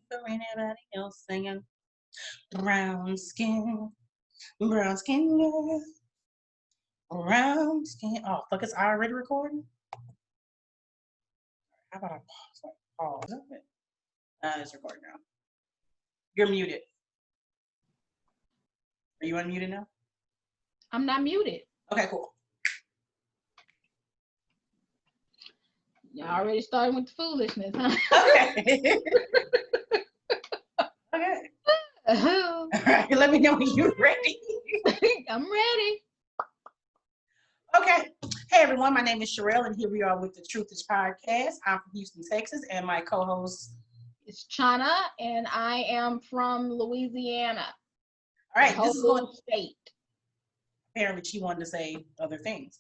for anybody else singing. Brown skin, girl, brown skin. Oh, fuck, it's already recording? How about I pause? It's recording now. You're muted. Are you unmuted now? I'm not muted. Okay, cool. Y'all already starting with the foolishness, huh? Okay. Okay. All right, let me know when you're ready. I'm ready. Okay. Hey, everyone. My name is Sherelle, and here we are with the TruthIsh podcast. I'm from Houston, Texas, and my co-host is Chana, and I am from Louisiana. All right. This is little state. Apparently, she wanted to say other things.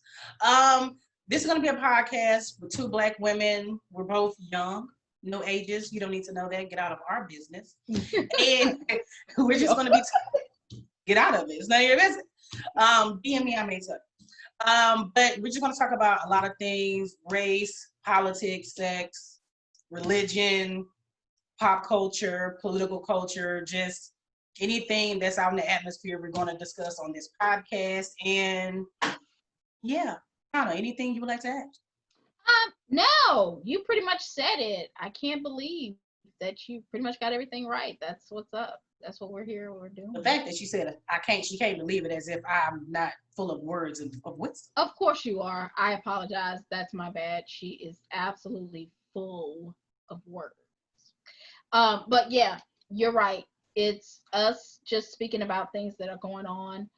This is going to be a podcast with two Black women. We're both young. No ages. You don't need to know that. Get out of our business. And we're just going to be get out of it. It's none of your business. DM me, I may tell. But we're just going to talk about a lot of things: race, politics, sex, religion, pop culture, political culture, just anything that's out in the atmosphere. We're going to discuss on this podcast. And yeah, Anna, anything you would like to add? No, you pretty much said it. I can't believe that you pretty much got everything right. That's what's up. That's what we're here. We're doing. The fact that she said she can't believe it, as if I'm not full of words and of wisdom. Of course you are. I apologize. That's my bad. She is absolutely full of words. But yeah, you're right. It's us just speaking about things that are going on,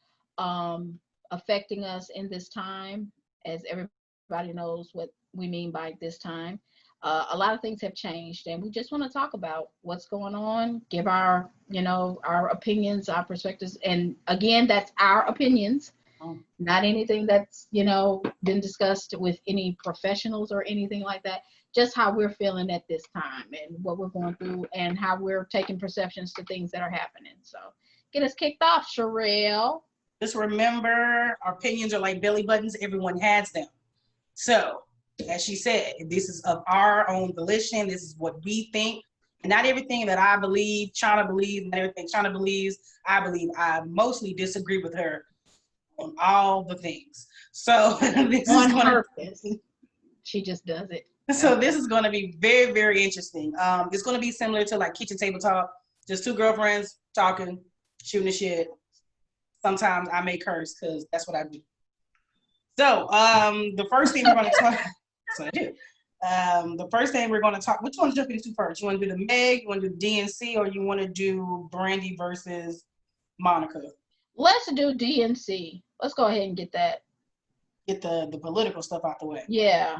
affecting us in this time. As everybody knows what we mean by this time. A lot of things have changed, and we just want to talk about what's going on, give our opinions, our perspectives. And again, that's our opinions, not anything that's, been discussed with any professionals or anything like that. Just how we're feeling at this time and what we're going through and how we're taking perceptions to things that are happening. So get us kicked off, Sherelle. Just remember, our opinions are like belly buttons. Everyone has them. So, as she said, this is of our own volition. This is what we think. And not everything that I believe, Chana believes, not everything Chana believes, I believe. I mostly disagree with her on all the things. So, this on is purpose. She just does it. So this is going to be very, very interesting. It's going to be similar to like kitchen table talk. Just two girlfriends talking, shooting the shit. Sometimes I may curse because that's what I do. So the first thing we're going to talk. That's what I do. The first thing we're going to talk. Which one to jump into first? You want to do the Meg? You want to do DNC, or you want to do Brandy versus Monica? Let's do DNC. Let's go ahead and get that. Get the political stuff out the way. Yeah.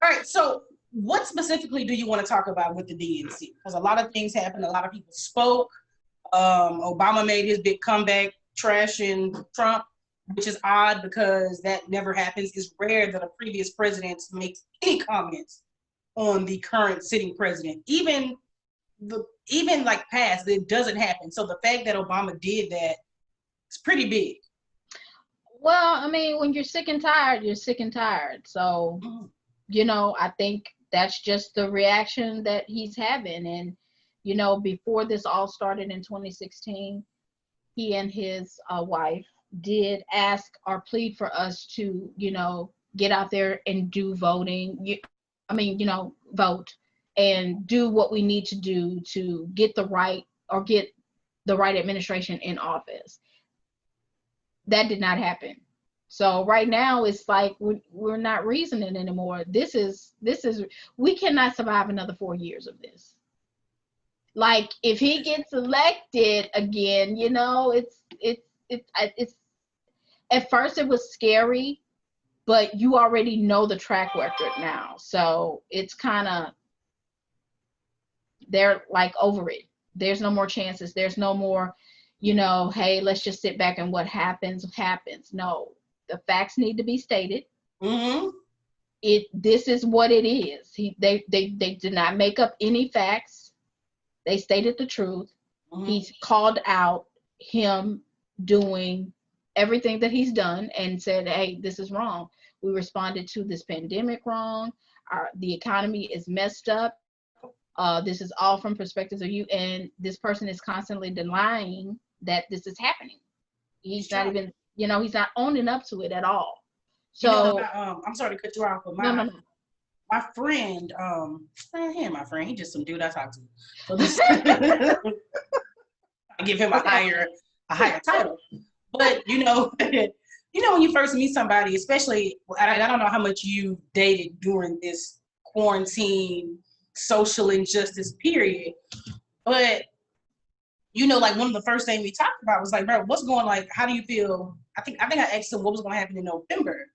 All right, so what specifically do you want to talk about with the DNC? Because a lot of things happened. A lot of people spoke. Obama made his big comeback, trashing Trump, which is odd because that never happens. It's rare that a previous president makes any comments on the current sitting president. Even like past, it doesn't happen. So the fact that Obama did that is pretty big. Well, I mean, when you're sick and tired, you're sick and tired. So... I think that's just the reaction that he's having. And, before this all started in 2016, he and his wife did ask or plead for us to, get out there and do voting. Vote and do what we need to do to get the right administration in office. That did not happen. So right now it's like we're not reasoning anymore. This is we cannot survive another 4 years of this. Like if he gets elected again, it's at first it was scary, but you already know the track record now. So it's kind of they're like over it. There's no more chances. There's no more, hey, let's just sit back and what happens. No. The facts need to be stated. Mm-hmm. This is what it is. They did not make up any facts. They stated the truth. Mm-hmm. He's called out him doing everything that he's done and said, hey, this is wrong. We responded to this pandemic wrong. The economy is messed up. This is all from perspectives of you, and this person is constantly denying that this is happening. He's not even, he's not owning up to it at all. So, I'm sorry to cut you off, but no. My friend, he ain't my friend. He just some dude I talk to. So this, I give him a higher title. But when you first meet somebody, especially, I don't know how much you dated during this quarantine social injustice period, but like one of the first things we talked about was like, bro, what's going, like, how do you feel? I think I asked him what was going to happen in November,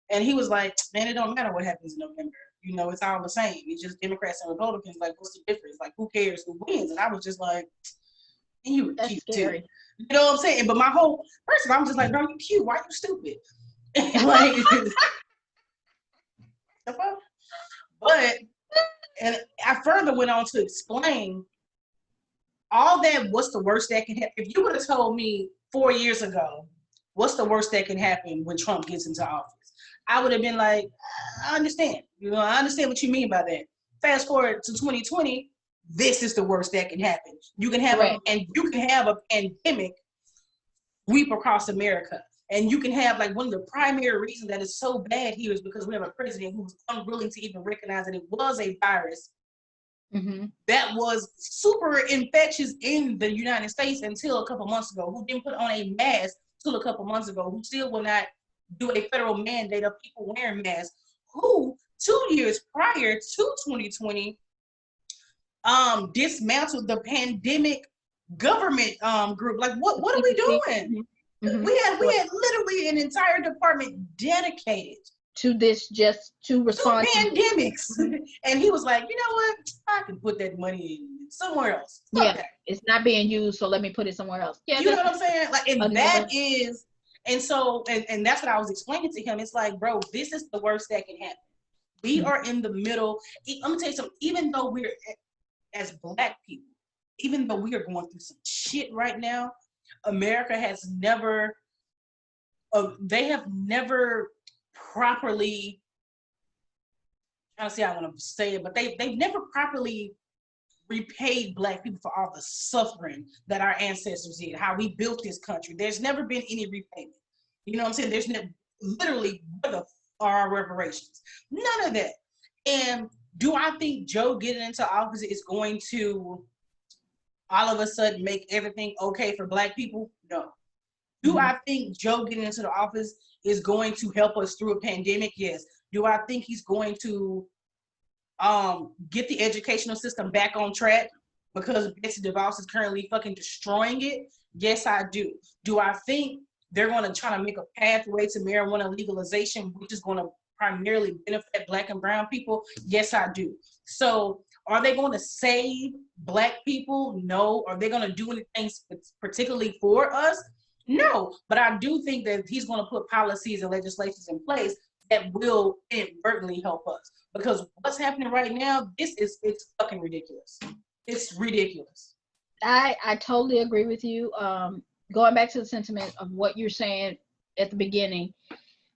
and he was like, man, it don't matter what happens in November. It's all the same. It's just Democrats and Republicans. Like, what's the difference? Like, who cares who wins? And I was just like, and you were cute too. You know what I'm saying? But my whole person, I'm just like, bro, you cute. Why you stupid? Like, but, and I further went on to explain all that. What's the worst that can happen? If you would have told me 4 years ago, what's the worst that can happen when Trump gets into office, I would have been like, I understand. I understand what you mean by that. Fast forward to 2020, this is the worst that can happen. You can have a pandemic sweep across America. And you can have, like, one of the primary reasons that it's so bad here is because we have a president who's unwilling to even recognize that it was a virus that was super infectious in the United States until a couple months ago, who didn't put on a mask till a couple months ago, who still will not do a federal mandate of people wearing masks, who 2 years prior to 2020 dismantled the pandemic government group. Like, what are we doing? We had literally an entire department dedicated to this, just to respond to pandemics. And he was like, you know what? I can put that money somewhere else. It's not being used, so let me put it somewhere else. Yeah, you know what I'm saying? Like, and that is, and so, and that's what I was explaining to him. It's like, bro, this is the worst that can happen. We are in the middle. I'm gonna tell you something. Even though we're, as Black people, even though we are going through some shit right now, America has never, they have never properly, I don't see how I want to say it, but they've never properly repaid Black people for all the suffering that our ancestors did, how we built this country. There's never been any repayment. You know what I'm saying? There's literally, what the are reparations? None of that. And do I think Joe getting into office is going to all of a sudden make everything okay for Black people? No. Do I think Joe getting into the office is going to help us through a pandemic? Yes. Do I think he's going to get the educational system back on track because Betsy DeVos is currently fucking destroying it? Yes, I do. Do I think they're going to try to make a pathway to marijuana legalization, which is going to primarily benefit Black and brown people? Yes, I do. So are they going to save Black people? No. Are they going to do anything particularly for us? No. But I do think that he's going to put policies and legislations in place that will inadvertently help us. Because what's happening right now, it's fucking ridiculous. It's ridiculous. I totally agree with you. Going back to the sentiment of what you're saying at the beginning,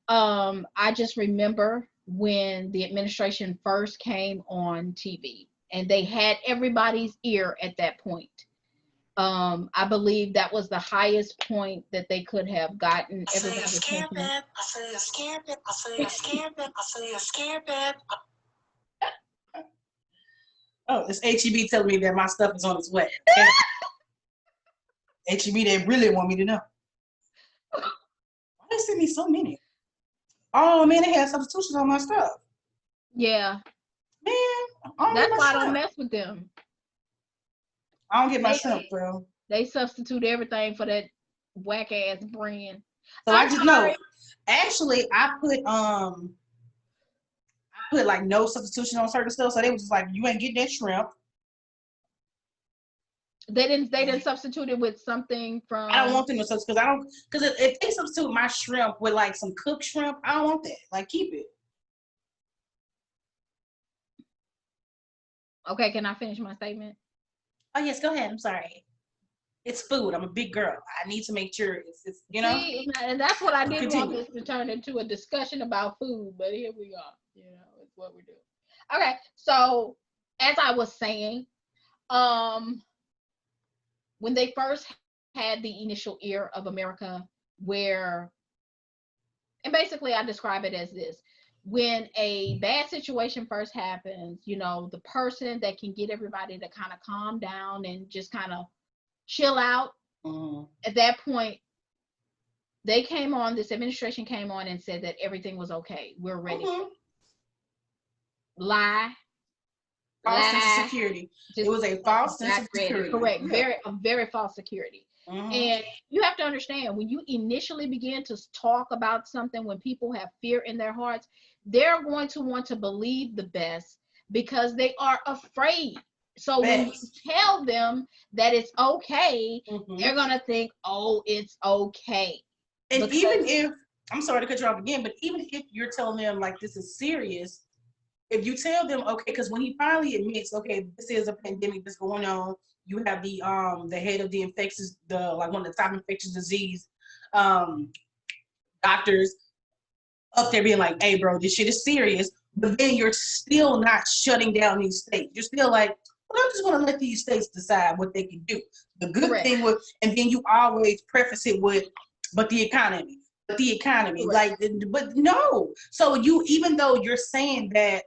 I just remember when the administration first came on TV and they had everybody's ear at that point. I believe that was the highest point that they could have gotten everybody's attention. Oh, it's HEB telling me that my stuff is on its way. HEB, they really want me to know. Why they send me so many? Oh man, they had substitutions on my stuff. Yeah. Man, that's why I don't mess with them. I don't get my shrimp, bro. They substitute everything for that whack ass brand. So I just know. Actually, I put like no substitution on certain stuff, so they was just like, you ain't getting that shrimp. They didn't substitute it with something from. I don't want them to substitute because if they substitute my shrimp with like some cooked shrimp, I don't want that. Like, keep it. Okay, can I finish my statement? Oh yes, go ahead. I'm sorry. It's food. I'm a big girl. I need to make sure it's you know. See, and that's what I didn't want this to turn into a discussion about food, but here we are. You know, it's what we do. Okay, so as I was saying, when they first had the initial era of America, where, and basically I describe it as this: when a bad situation first happens, you know, the person that can get everybody to kind of calm down and just kind of chill out, at that point, this administration came on and said that everything was okay. We're ready. Lie. False sense of security. It was a false sense of security. Correct. Yeah. Very false security. And you have to understand, when you initially begin to talk about something, when people have fear in their hearts, they're going to want to believe the best because they are afraid. So when you tell them that it's okay, they're going to think, oh, it's okay. And because, even if, I'm sorry to cut you off again, but even if you're telling them like this is serious, if you tell them, okay, because when he finally admits, okay, this is a pandemic that's going on, you have the head of the infectious, one of the top infectious disease doctors up there being like, hey, bro, this shit is serious. But then you're still not shutting down these states. You're still like, well, I'm just going to let these states decide what they can do. The good thing with, and then you always preface it with, but the economy, like, but no. So you, even though you're saying that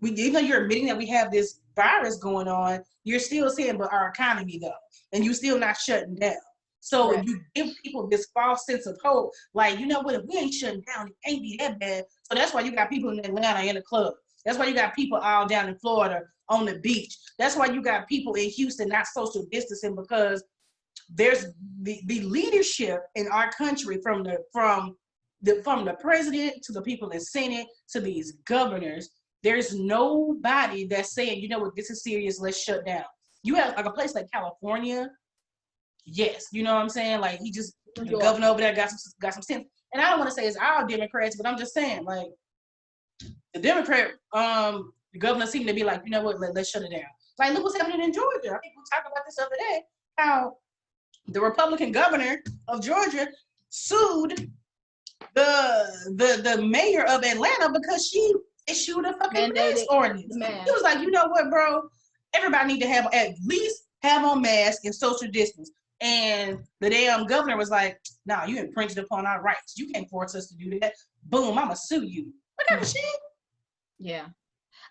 even though you're admitting that we have this virus going on, you're still saying, but our economy though, and you're still not shutting down. So you give people this false sense of hope, like, you know what, if we ain't shutting down, it ain't be that bad. So that's why you got people in Atlanta in the club. That's why you got people all down in Florida on the beach. That's why you got people in Houston not social distancing, because there's the leadership in our country, from the president to the people in Senate to these governors. There's nobody that's saying, you know what, this is serious, let's shut down. You have like a place like California, yes, you know what I'm saying? Like, the governor over there got some sense. And I don't want to say it's all Democrats, but I'm just saying, like, the Democrat, the governor seemed to be like, you know what, let's shut it down. Like, look what's happening in Georgia. I think we talked about this the other day, how the Republican governor of Georgia sued the mayor of Atlanta because she issued a fucking mask ordinance. He was like, you know what, bro? Everybody need to have at least have on masks and social distance. And the damn governor was like, nah, you infringed upon our rights. You can't force us to do that. Boom, I'ma sue you. What kind of shit? Yeah.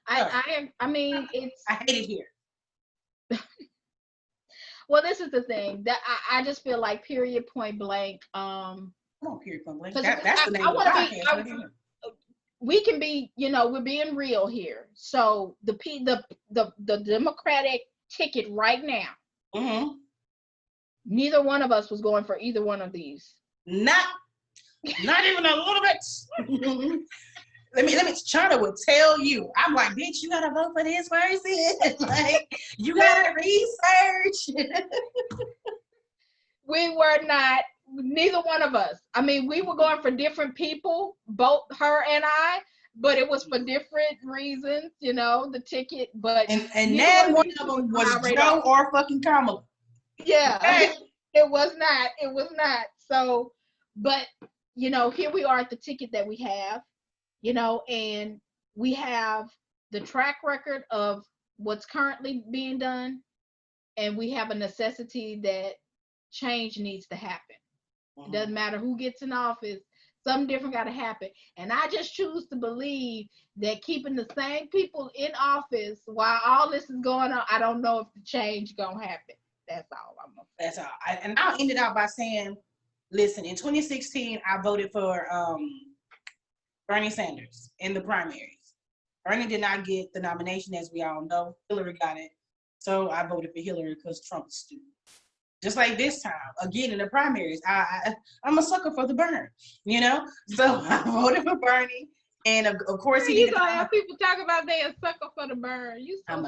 I mean, it's, I hate it here. Well, this is the thing that I just feel like period point blank. Come on, period point blank. That's the name of the podcast. We can be, you know, we're being real here. So the Democratic ticket right now, neither one of us was going for either one of these. Not even a little bit. Let me China would tell you. I'm like, bitch, you gotta vote for this person. Like, you gotta research. We were not, neither one of us. I mean, we were going for different people, both her and I, but it was for different reasons, you know, the ticket. But and then one of them was Joe or fucking Kamala. Yeah, okay. It was not. So, but, you know, here we are at the ticket that we have, you know, and we have the track record of what's currently being done, and we have a necessity that change needs to happen. It doesn't matter who gets in office, something different got to happen. And I just choose to believe that keeping the same people in office while all this is going on, I don't know if the change gonna happen. That's all I'm gonna say. That's all. And I'll end it out by saying, listen, in 2016, I voted for Bernie Sanders in the primaries. Bernie did not get the nomination, as we all know. Hillary got it. So I voted for Hillary because Trump is stupid. Just like this time, again in the primaries, I'm a sucker for the burn, you know? So I voted for Bernie. And of course, he didn't have people talk about they a sucker for the burn. You so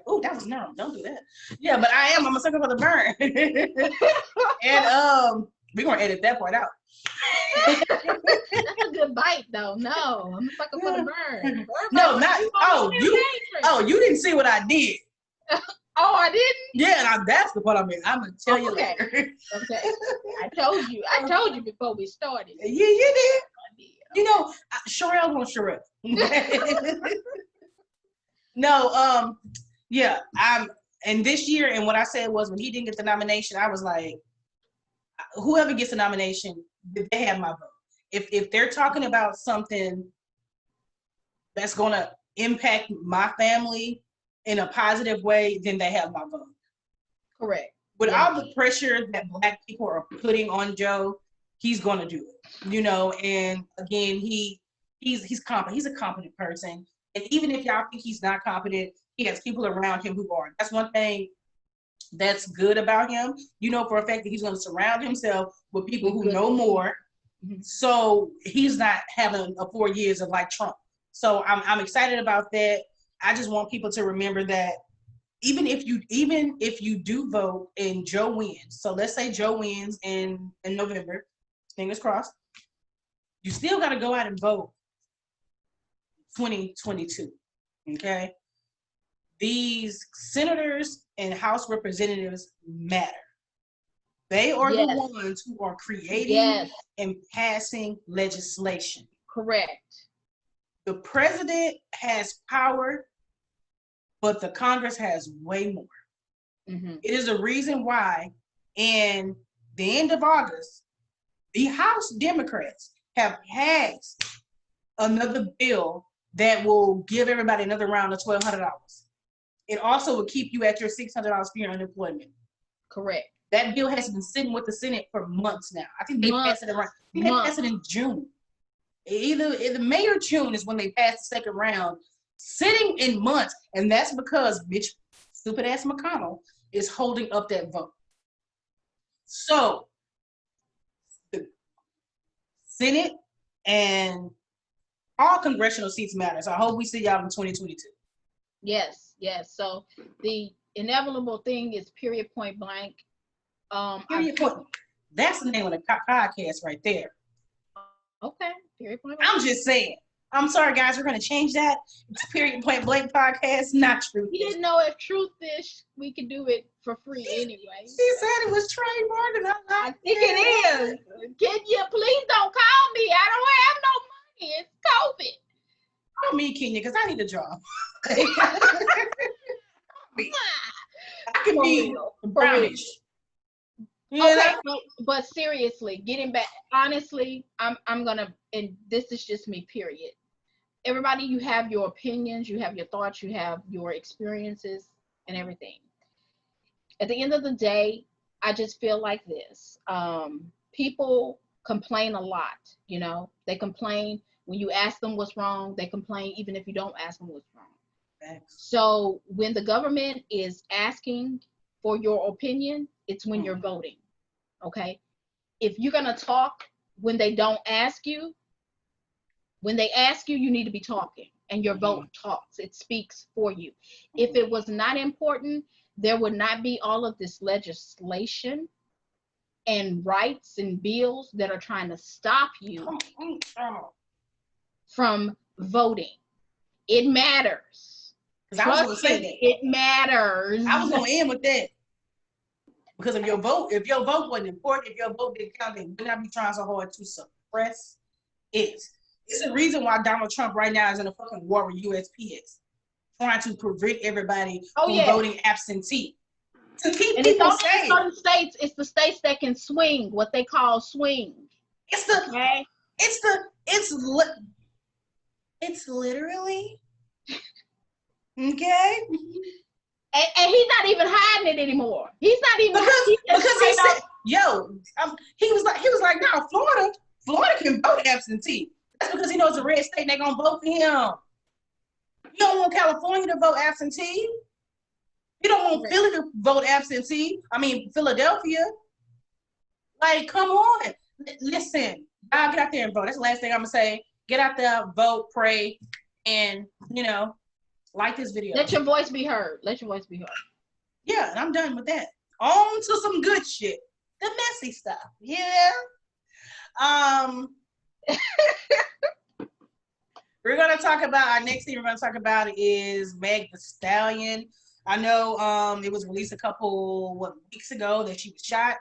oh, that was no, don't do that. Yeah, but I'm a sucker for the burn. And we're gonna edit that part out. That's a good bite though. No, I'm a sucker for the burn. No, not you didn't see what I did. Oh, I didn't? Yeah, and that's the part I'm gonna tell you later. Okay. I told you before we started. Yeah, you did. You know, Sherelle won't Sherelle. No, yeah, and this year, and what I said was when he didn't get the nomination, I was like, whoever gets the nomination, they have my vote. If they're talking about something that's gonna impact my family in a positive way, then they have my vote. Correct. With all the pressure that Black people are putting on Joe, he's gonna do it. You know, and again, he's competent. He's a competent person. And even if y'all think he's not competent, he has people around him who are. That's one thing that's good about him. You know for a fact that he's going to surround himself with people who know more. Mm-hmm. So he's not having a 4 years of like Trump. So I'm excited about that. I just want people to remember that even if you do vote and Joe wins, so let's say Joe wins in November, fingers crossed, you still got to go out and vote 2022. Okay? These senators and House representatives matter. They are the ones who are creating and passing legislation. Correct. The president has power, but the Congress has way more. Mm-hmm. It is a reason why in the end of August, the House Democrats have passed another bill that will give everybody another round of $1,200. It also will keep you at your $600 for your unemployment. Correct. That bill has been sitting with the Senate for months now. I think they passed it around. I think they passed it in June. Either May or June is when they passed the second round, sitting in months, and that's because bitch, stupid ass McConnell is holding up that vote. So the Senate and all congressional seats matter. So I hope we see y'all in 2022. Yes. So the inevitable thing is period point blank. Period point. That's the name of the podcast right there. Okay. Period point blank. I'm just saying. I'm sorry, guys. We're gonna change that. It's period point blank podcast, not true. You didn't know if TruthIsh we could do it for free anyway. She said it was trademarked, and I think it is. Can you please don't call me? I don't have no money. It's COVID. Call me, Kenya, because I need a job. I can be brownish. Okay, but seriously, getting back, honestly, I'm gonna, and this is just me, period. Everybody, you have your opinions, you have your thoughts, you have your experiences and everything. At the end of the day, I just feel like this. People complain a lot, you know, they complain when you ask them what's wrong, they complain even if you don't ask them what's wrong. Thanks. So when the government is asking for your opinion, it's when you're voting, okay? If you're gonna talk when they don't ask you, when they ask you, you need to be talking, and your vote talks, it speaks for you. If it was not important, there would not be all of this legislation and rights and bills that are trying to stop you from voting. It matters. Trust me, it matters. I was gonna end with that. Because if your vote wasn't important, if your vote didn't count, they would not be trying so hard to suppress it. It's the reason why Donald Trump right now is in a fucking war with USPS, trying to prevent everybody from voting absentee. To keep and people it's safe. Certain states, it's the states that can swing, what they call swing. It's literally okay. And he's not even hiding it anymore. He's not even because he said, he was like, no, Florida can vote absentee. That's because he knows the red state and they're gonna vote for him. You don't want California to vote absentee. You don't want Philly to vote absentee. I mean Philadelphia. Like, come on. Listen, y'all get out there and vote. That's the last thing I'm gonna say. Get out there, vote, pray, and like this video. Let your voice be heard. Yeah, and I'm done with that. On to some good shit. The messy stuff. Yeah. We're gonna talk about our next thing we're gonna talk about is Meg Thee Stallion. I know it was released a couple weeks ago that she was shot.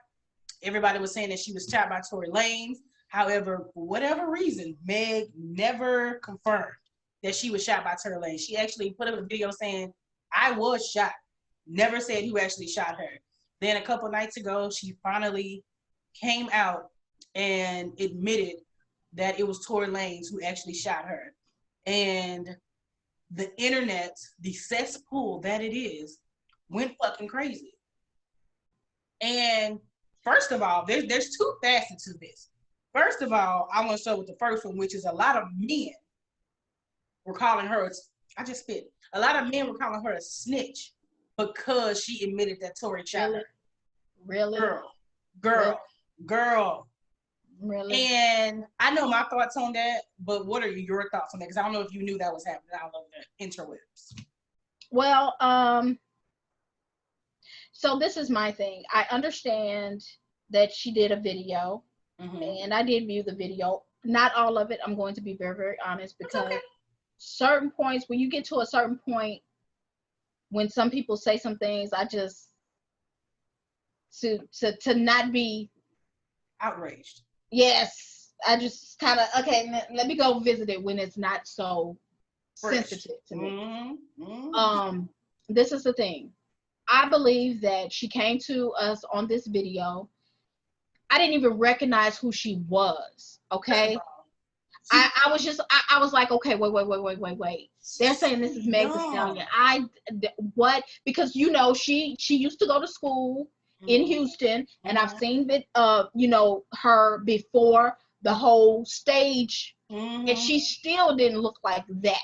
Everybody was saying that she was shot by Tory Lanez. However, for whatever reason, Meg never confirmed that she was shot by Tory Lanez. She actually put up a video saying, I was shot. Never said who actually shot her. Then a couple nights ago, she finally came out and admitted that it was Tory Lanez who actually shot her. And the internet, the cesspool that it is, went fucking crazy. And first of all, there's two facets to this. First of all, I want to start with the first one, which is a lot of men were calling her, I just spit. A lot of men were calling her a snitch because she admitted that Tory shot her. Really? Girl. Really? And I know my thoughts on that, but what are your thoughts on that? Because I don't know if you knew that was happening out of the interwebs. Well, so this is my thing. I understand that she did a video, and I did view the video. Not all of it. I'm going to be very, very honest, because certain points, when you get to a certain point, when some people say some things, I just to not be outraged. Yes, I just kind of let me go visit it when it's not so sensitive to me. This is the thing. I believe that she came to us on this video. I didn't even recognize who she was. Okay. I was just I was like, okay, wait. They're saying this is Meg Thee Stallion. What? Because she used to go to school in Houston, and I've seen it her before the whole stage, and she still didn't look like that.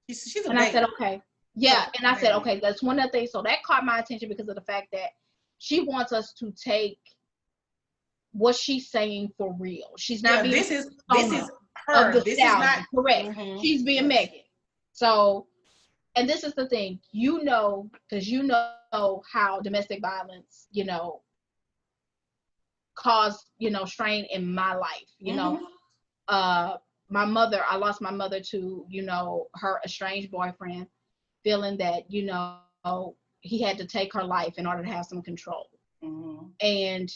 She's a and baby. I said, okay. Yeah, and I said, okay, that's one of the things. So that caught my attention because of the fact that she wants us to take what she's saying for real. She's not being this is her. This is not correct. She's being Megan. So, and this is the thing, because you know how domestic violence, caused, strain in my life. My mother, I lost my mother to, her estranged boyfriend, feeling that, he had to take her life in order to have some control. And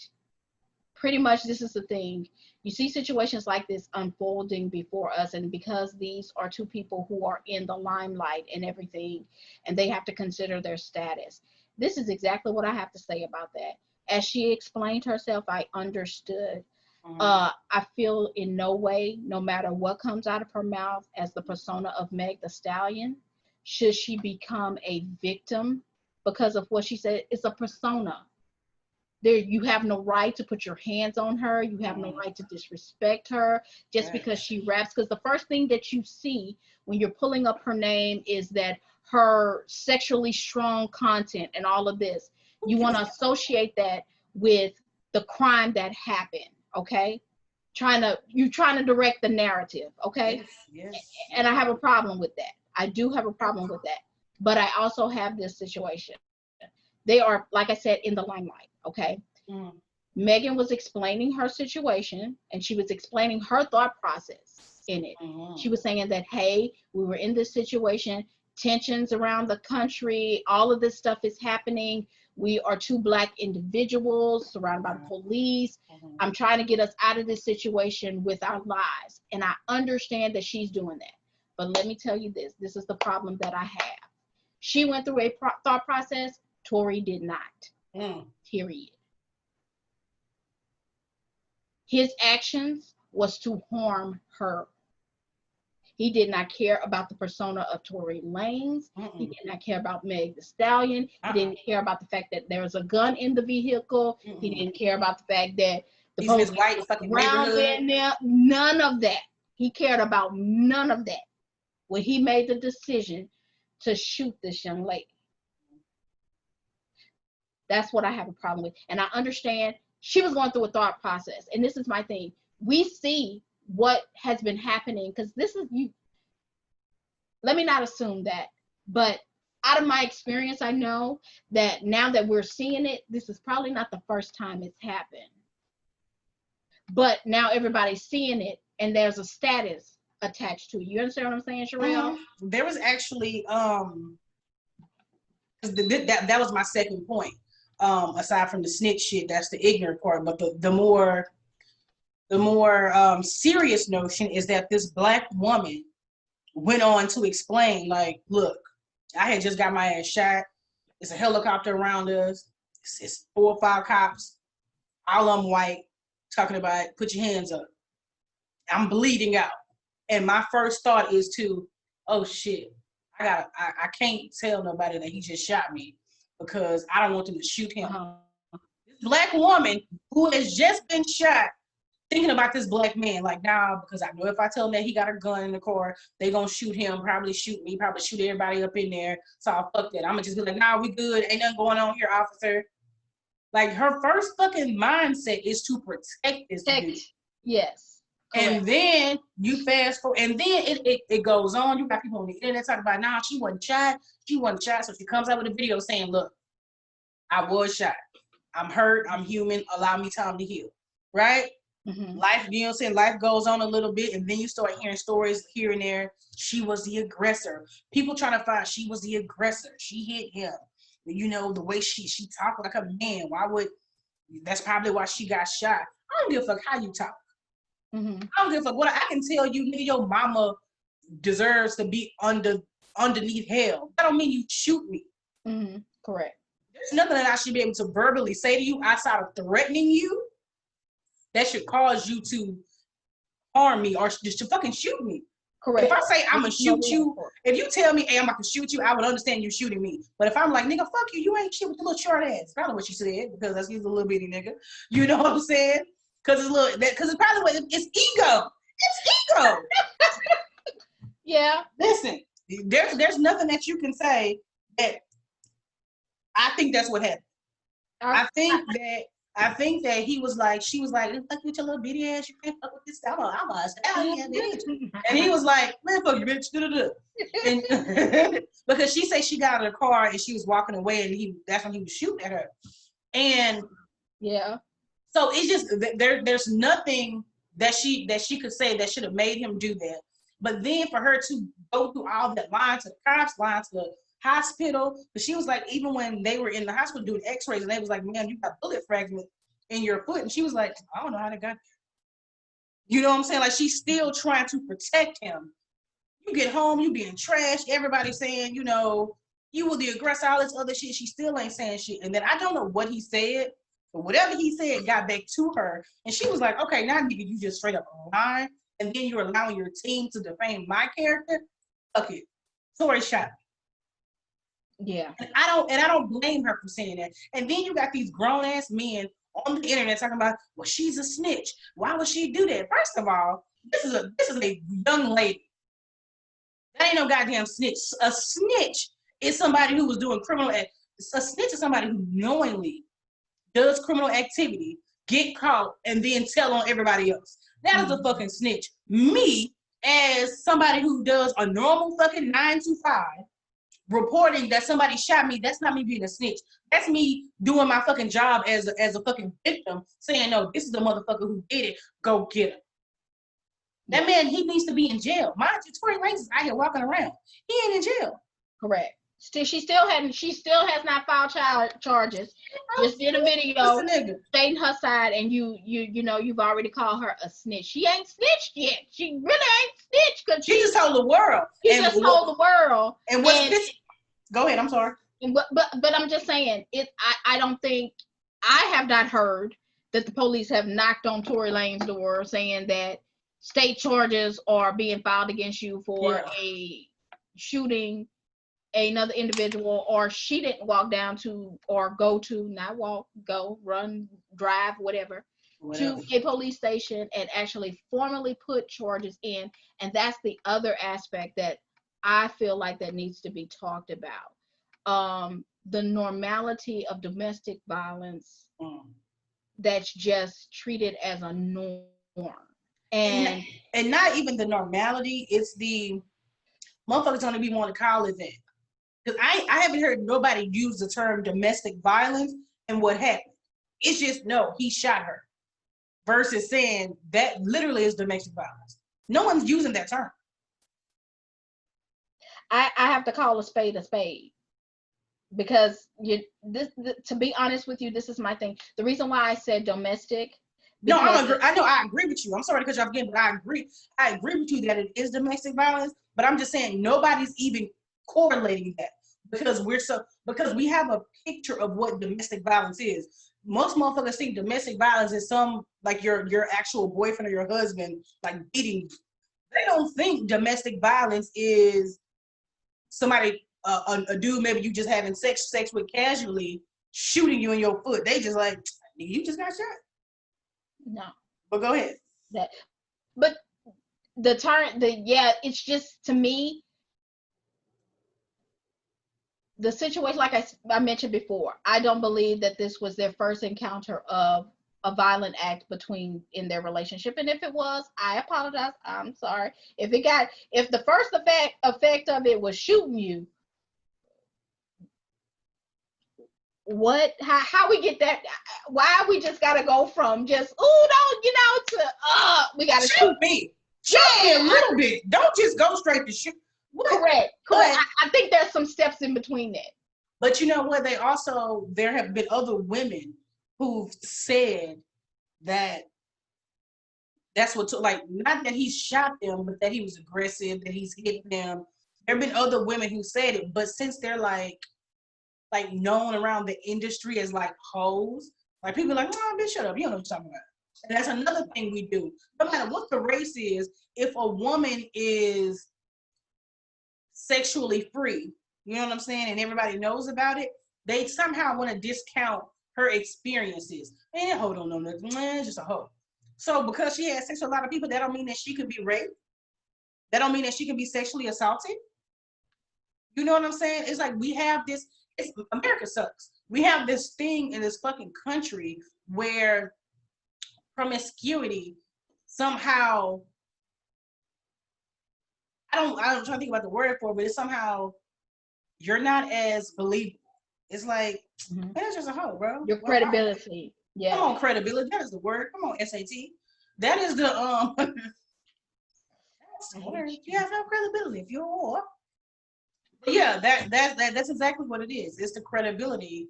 pretty much this is the thing. You see situations like this unfolding before us, and because these are two people who are in the limelight and everything, and they have to consider their status. This is exactly what I have to say about that. As she explained herself, I understood. I feel in no way, no matter what comes out of her mouth as the persona of Meg Thee Stallion, should she become a victim because of what she said. It's a persona. There, you have no right to put your hands on her. You have no right to disrespect her just because she raps. Because the first thing that you see when you're pulling up her name is that her sexually strong content and all of this. You want to associate that with the crime that happened, okay? You're trying to direct the narrative, okay? Yes. And I have a problem with that. I do have a problem with that. But I also have this situation. They are, like I said, in the limelight, okay? Megan was explaining her situation, and she was explaining her thought process in it. She was saying that, hey, we were in this situation, tensions around the country, all of this stuff is happening. We are two Black individuals surrounded by the police. I'm trying to get us out of this situation with our lives. And I understand that she's doing that. But let me tell you this. This is the problem that I have. She went through a thought process. Tory did not. Period. His actions was to harm her. He did not care about the persona of Tory Lanez. He did not care about Meg Thee Stallion. He didn't care about the fact that there was a gun in the vehicle. He didn't care about the fact that the police white fucking around in there. None of that. He cared about none of that when he made the decision to shoot this young lady. That's what I have a problem with. And I understand she was going through a thought process. And this is my thing. We see what has been happening, because this is you. Let me not assume that. But out of my experience, I know that now that we're seeing it, this is probably not the first time it's happened. But now everybody's seeing it, and there's a status attached to it. You understand what I'm saying, Sherelle? There was actually that was my second point. Aside from the snitch shit, that's the ignorant part. But the more the more serious notion is that this black woman went on to explain, like, look, I had just got my ass shot. It's a helicopter around us. It's 4 or 5 cops, all of them white, talking about, put your hands up. I'm bleeding out. And my first thought is to, oh shit, I can't tell nobody that he just shot me because I don't want them to shoot him. This black woman who has just been shot, thinking about this black man, like, nah, because I know if I tell them that he got a gun in the car, they gonna shoot him, probably shoot me, probably shoot everybody up in there. So I'll fuck that. I'm gonna just be like, nah, we good. Ain't nothing going on here, officer. Like, her first fucking mindset is to protect this dude. Yes. Correct. And then you fast forward, and then it goes on. You got people on the internet talking about, nah, she wasn't shot. She wasn't shot. So she comes out with a video saying, look, I was shot. I'm hurt. I'm human. Allow me time to heal. Right? Mm-hmm. Life, you know what I'm saying? Life goes on a little bit, and then you start hearing stories here and there. She was the aggressor. People trying to find she was the aggressor. She hit him. You know, the way she talked like a man. That's probably why she got shot. I don't give a fuck how you talk. Mm-hmm. I don't give a fuck what I can tell you, nigga, your mama deserves to be underneath hell. That don't mean you shoot me. Mm-hmm. Correct. There's nothing that I should be able to verbally say to you outside of threatening you that should cause you to harm me or just to fucking shoot me. Correct. If I say I'm gonna shoot you, if you tell me, hey, I'm about to shoot you, I would understand you shooting me. But if I'm like, nigga, fuck you, you ain't shit with the little short ass. Probably what she said, because he's a little bitty nigga. You know what I'm saying? Because it's probably what it's ego. It's ego. Yeah. Listen, there's nothing that you can say that I think that's what happened. I think that he was like, she was like, fuck with your little bitty ass, you can't fuck with this. I'm a stallion, bitch. And he was like, man, fuck you, bitch. And because she said she got out of the car and she was walking away, and that's when he was shooting at her. And yeah. So it's just there's nothing that she could say that should have made him do that. But then for her to go through all that line to the cops, line to the hospital, but she was like, even when they were in the hospital doing x-rays and they was like, man, you got bullet fragments in your foot. And she was like, I don't know how they got there. You know what I'm saying? Like, she's still trying to protect him. You get home, you being trashed, everybody saying, you know, you were the aggressor, all this other shit. She still ain't saying shit. And then I don't know what he said, but whatever he said got back to her. And she was like, okay, now nigga, you just straight up lying. And then you're allowing your team to defame my character. Fuck it. Tory shot me. Yeah. And I don't blame her for saying that. And then you got these grown ass men on the internet talking about, well, she's a snitch. Why would she do that? First of all, this is a young lady. That ain't no goddamn snitch. A snitch is somebody who was doing criminal. A snitch is somebody who knowingly does criminal activity, get caught, and then tell on everybody else. That is a fucking snitch. Me, as somebody who does a normal fucking 9 to 5, reporting that somebody shot me, that's not me being a snitch. That's me doing my fucking job as a fucking victim, saying, no, this is the motherfucker who did it. Go get him. That man, he needs to be in jail. Mind you, Tory Lanez is out here walking around. He ain't in jail. Correct. She still has not filed charges. Just did a video stating her side, and you know you've already called her a snitch. She ain't snitched yet. She really ain't snitched because she just told the world. She just told the world. And what's this? Go ahead. I'm sorry. But I'm just saying it. I don't think I have not heard that the police have knocked on Tory Lanez's door saying that state charges are being filed against you for a shooting another individual, or she didn't walk down to or go to, not walk, go, run, drive, whatever, to a police station and actually formally put charges in. And that's the other aspect that I feel like that needs to be talked about. The normality of domestic violence that's just treated as a norm. And not even the normality, it's the motherfuckers don't even want to call it that. Because I haven't heard nobody use the term domestic violence and what happened. It's just, no, he shot her. Versus saying that literally is domestic violence. No one's using that term. I have to call a spade. Because to be honest with you, this is my thing. The reason why I said domestic, No, Because I know I agree with you. I'm sorry to cut you off again, but I agree. I agree with you that it is domestic violence. But I'm just saying nobody's even correlating that because because we have a picture of what domestic violence is. Most motherfuckers think domestic violence is some like your actual boyfriend or your husband like beating you. They don't think domestic violence is somebody a dude maybe you just having sex with casually shooting you in your foot. They just like you just got shot. no, But go ahead. that, but it's just to me the situation, like I mentioned before, I don't believe that this was their first encounter of a violent act in their relationship. And if it was, I apologize. I'm sorry. If the first effect of it was shooting you, how we get that? Why we just gotta go from just to we gotta shoot me. Shoot me a little bit. Don't just go straight to shoot. What? Correct. I think there's some steps in between that. But you know what? There have been other women who've said that that's what like not that he shot them, but that he was aggressive, that he's hit them. There have been other women who said it, but since they're like known around the industry as like hoes, like people are like, oh, bitch, shut up, you don't know what you're talking about. And that's another thing we do. No matter what the race is, if a woman is sexually free, you know what I'm saying, and everybody knows about it, they somehow want to discount her experiences. Man, hold on, no nothing. Man, just a hoe. So because she has sex with a lot of people, that don't mean that she could be raped. That don't mean that she can be sexually assaulted. You know what I'm saying? It's like we have this. America sucks. We have this thing in this fucking country where promiscuity somehow. I'm trying to think about the word for it, but it's somehow you're not as believable. It's like, man, that's just a hoe, bro. Your credibility. Yeah. Come on, credibility. That is the word. Come on, SAT. That is the that's the word. You have no credibility if you're a whore. Yeah, that's exactly what it is. It's the credibility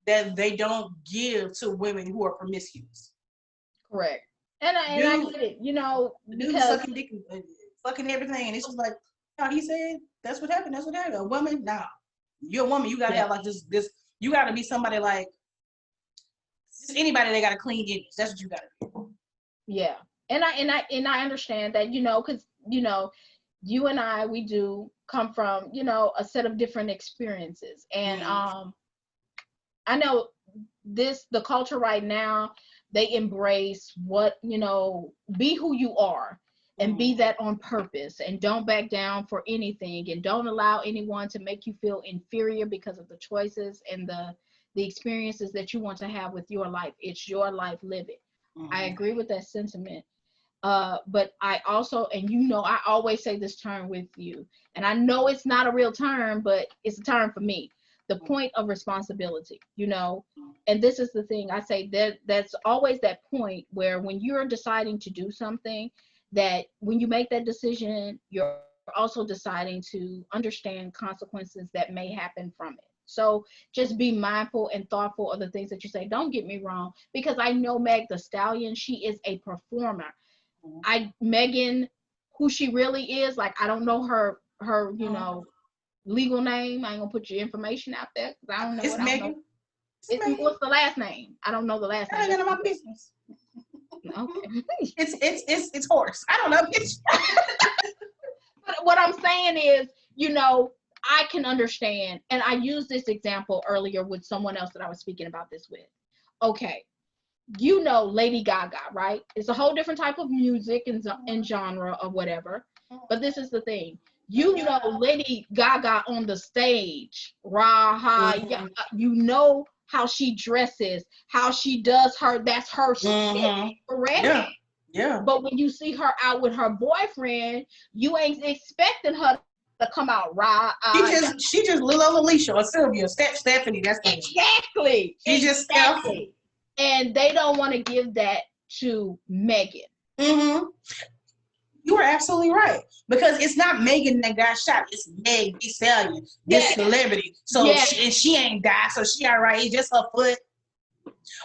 that they don't give to women who are promiscuous. Correct. And I get it, because sucking dick and fucking everything, and it's just like, no, he said that's what happened. That's what happened. A woman, nah, you're a woman. You gotta have like this. You gotta be somebody like just anybody that got a clean image. That's what you gotta do. Yeah, and I understand that, because you and I, we do come from a set of different experiences, and I know the culture right now, they embrace what be who you are. And be that on purpose, and don't back down for anything, and don't allow anyone to make you feel inferior because of the choices and the experiences that you want to have with your life. It's your life, live it. I agree with that sentiment. But I also, and I always say this term with you, and I know it's not a real term, but it's a term for me. The point of responsibility, and this is the thing I say, that's always that point where when you're deciding to do something, that when you make that decision, you're also deciding to understand consequences that may happen from it. So just be mindful and thoughtful of the things that you say. Don't get me wrong, because I know Meg the Stallion, she is a performer. Megan, who she really is, like, I don't know her legal name. I ain't gonna put your information out there because I don't know. It's Megan. What's the last name? I don't know the last name. I ain't none of my business. Okay. It's horse. I don't know. But what I'm saying is, I can understand, and I used this example earlier with someone else that I was speaking about this with. Okay, Lady Gaga, right? It's a whole different type of music and genre or whatever. But this is the thing. Lady Gaga on the stage, how she dresses, how she does that's her shit, correct? Yeah. But when you see her out with her boyfriend, you ain't expecting her to come out she just little Alicia or Sylvia, Stephanie. That's exactly. She just Stephanie. And they don't want to give that to Megan. You are absolutely right, because it's not Megan that got shot. It's Meg the Stallion, this celebrity. So she ain't died, so she all right. It's just her foot.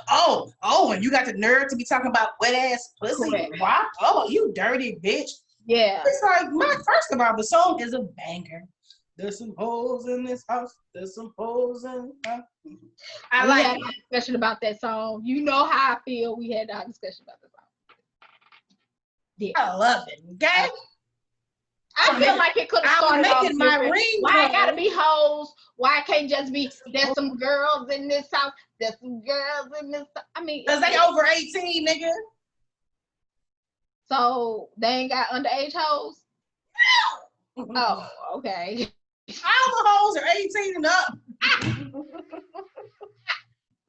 And you got the nerve to be talking about wet ass pussy. Correct. Why? Oh, you dirty bitch. Yeah. It's like, first of all, the song is a banger. There's some hoes in this house. There's some hoes in. I we like had a discussion about that song. You know how I feel. We had a discussion about the song. Yeah. I love it. Okay. I feel like it could have started off making my different. ring. Why it gotta be hoes? Why it can't just be there's some girls in this house? There's some girls in this. I mean, because they over 18, nigga. So they ain't got underage hoes. Oh, okay. All the hoes are 18 and up.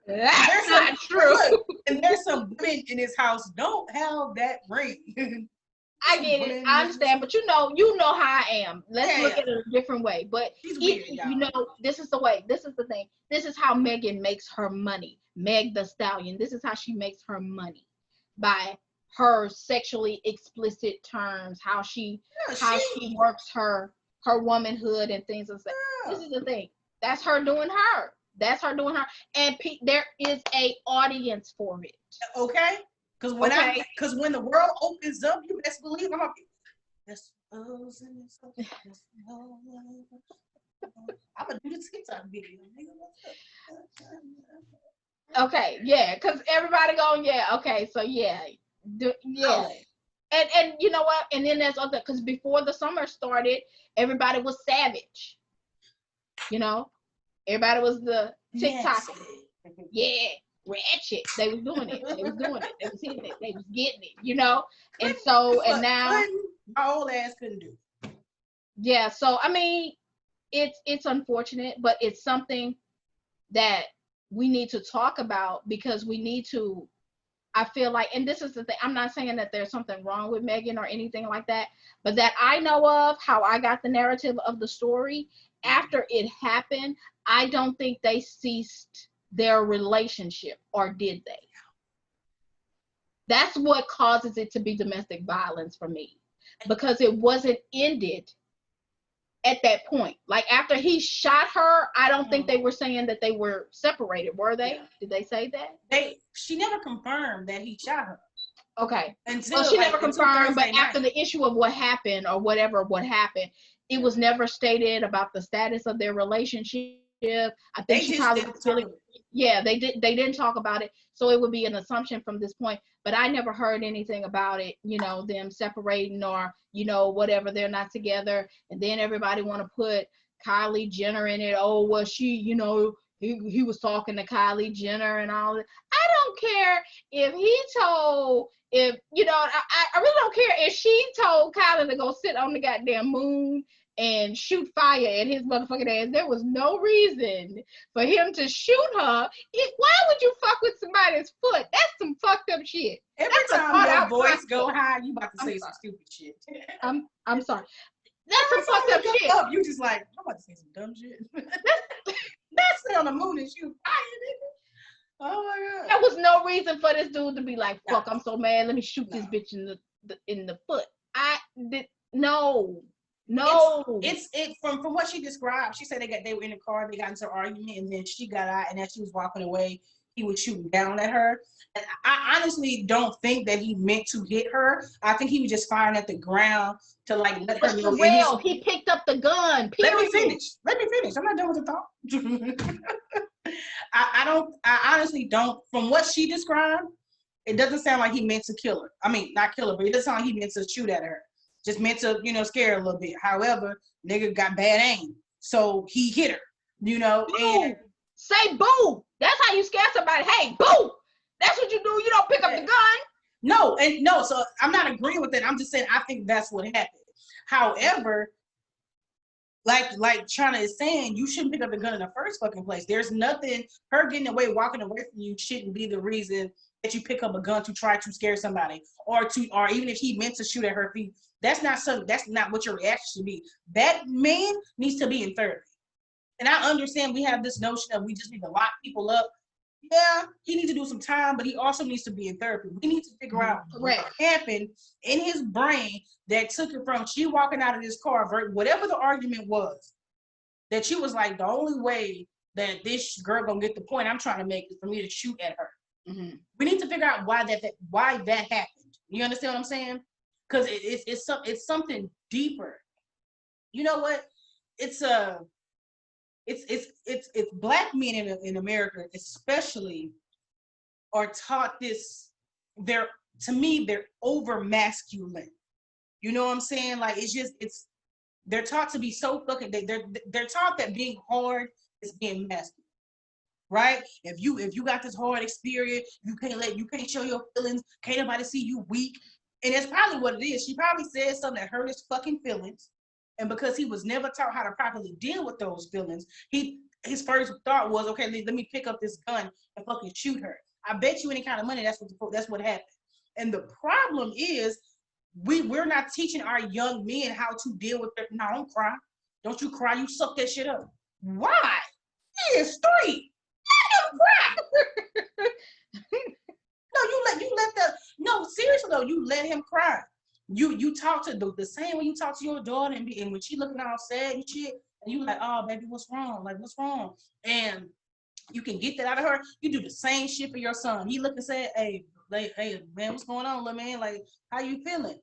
That's not true. Look, and there's some women in this house don't have that ring. I get it. I understand, but you know how I am. Let's look at it a different way. But weird, you know, this is the way. This is the thing. This is how Megan makes her money. Meg the Stallion. This is how she makes her money, by her sexually explicit terms. How she works her womanhood and things like that. This is the thing. That's her doing her. That's her doing her. And there is a audience for it. Okay. Because when the world opens up, you best believe I'm gonna do the TikTok video. Okay, yeah, because everybody going, yeah, okay, so yeah. And you know what? And then there's other, because before the summer started, everybody was savage. You know? Everybody was the TikTok. Yeah. Ratchet. They was doing it. They was hitting it. They was getting it, you know? And so, and now my old ass couldn't do it. Yeah, so I mean, it's unfortunate, but it's something that we need to talk about, because we need to, I feel like, and this is the thing, I'm not saying that there's something wrong with Megan or anything like that, but that I know of, how I got the narrative of the story, after it happened, I don't think they ceased their relationship, or did they? That's what causes it to be domestic violence for me, because it wasn't ended at that point. Like after he shot her, I don't think they were saying that they were separated, were they? Yeah. Did they say that? She never confirmed that he shot her. Okay. Well, she never confirmed, but after the issue of what happened, or what happened, it was never stated about the status of their relationship. I think she probably really, yeah, they didn't talk about it, so it would be an assumption from this point, but I never heard anything about it, you know, them separating, or, you know, whatever, they're not together. And then everybody want to put Kylie Jenner in it. Oh, well, she, you know, he was talking to Kylie Jenner and all that. I don't care if he told, if, you know, I really don't care if she told Kylie to go sit on the goddamn moon and shoot fire at his motherfucking ass. There was no reason for him to shoot her. Why would you fuck with somebody's foot? That's some fucked up shit. Every time your voice go high, you about to say some stupid shit. I'm sorry. That's some fucked up shit. You just like, I'm about to say some dumb shit. That's stay on the moon and shoot fire, nigga. Oh my god. There was no reason for this dude to be like, fuck, I'm so mad, let me shoot this bitch in the foot. No. It's from what she described. She said they were in the car, they got into an argument, and then she got out, and as she was walking away, he was shooting down at her. And I honestly don't think that he meant to hit her. I think he was just firing at the ground to like let her know. Well, he picked up the gun. Period. Let me finish. I'm not done with the thought. I honestly don't. From what she described, it doesn't sound like he meant to kill her. I mean, not kill her, but it doesn't sound like he meant to shoot at her. Just meant to, you know, scare her a little bit. However, nigga got bad aim, so he hit her. You know, and say boo. That's how you scare somebody. Hey, boo. That's what you do. You don't pick up the gun. No. So I'm not agreeing with that. I'm just saying I think that's what happened. However, like China is saying, you shouldn't pick up the gun in the first fucking place. There's nothing. Her getting away, walking away from you shouldn't be the reason that you pick up a gun to try to scare somebody, or even if he meant to shoot at her feet. That's not what your reaction should be. That man needs to be in therapy. And I understand we have this notion of we just need to lock people up. Yeah, he needs to do some time, but he also needs to be in therapy. We need to figure out what happened in his brain that took it from she walking out of this car, whatever the argument was, that she was like, the only way that this girl gonna get the point I'm trying to make is for me to shoot at her. Mm-hmm. We need to figure out why that happened. You understand what I'm saying? Because it's something deeper. You know what? It's black men in America especially are taught this. They're to me they're over masculine. You know what I'm saying? Like they're taught to be so fucking. They're taught that being hard is being masculine. Right? If you got this hard experience, you can't show your feelings. Can't nobody see you weak. And that's probably what it is. She probably said something that hurt his fucking feelings. And because he was never taught how to properly deal with those feelings, his first thought was, okay, let me pick up this gun and fucking shoot her. I bet you any kind of money that's what happened. And the problem is we're not teaching our young men how to deal with it. No, don't cry. Don't you cry. You suck that shit up. Why? He is street. Cry. No, seriously though, you let him cry. You talk to the same way you talk to your daughter and when she looking all sad and shit, and you like, oh baby, what's wrong? Like, what's wrong? And you can get that out of her. You do the same shit for your son. He looking sad, hey man, what's going on, little man? Like, how you feeling?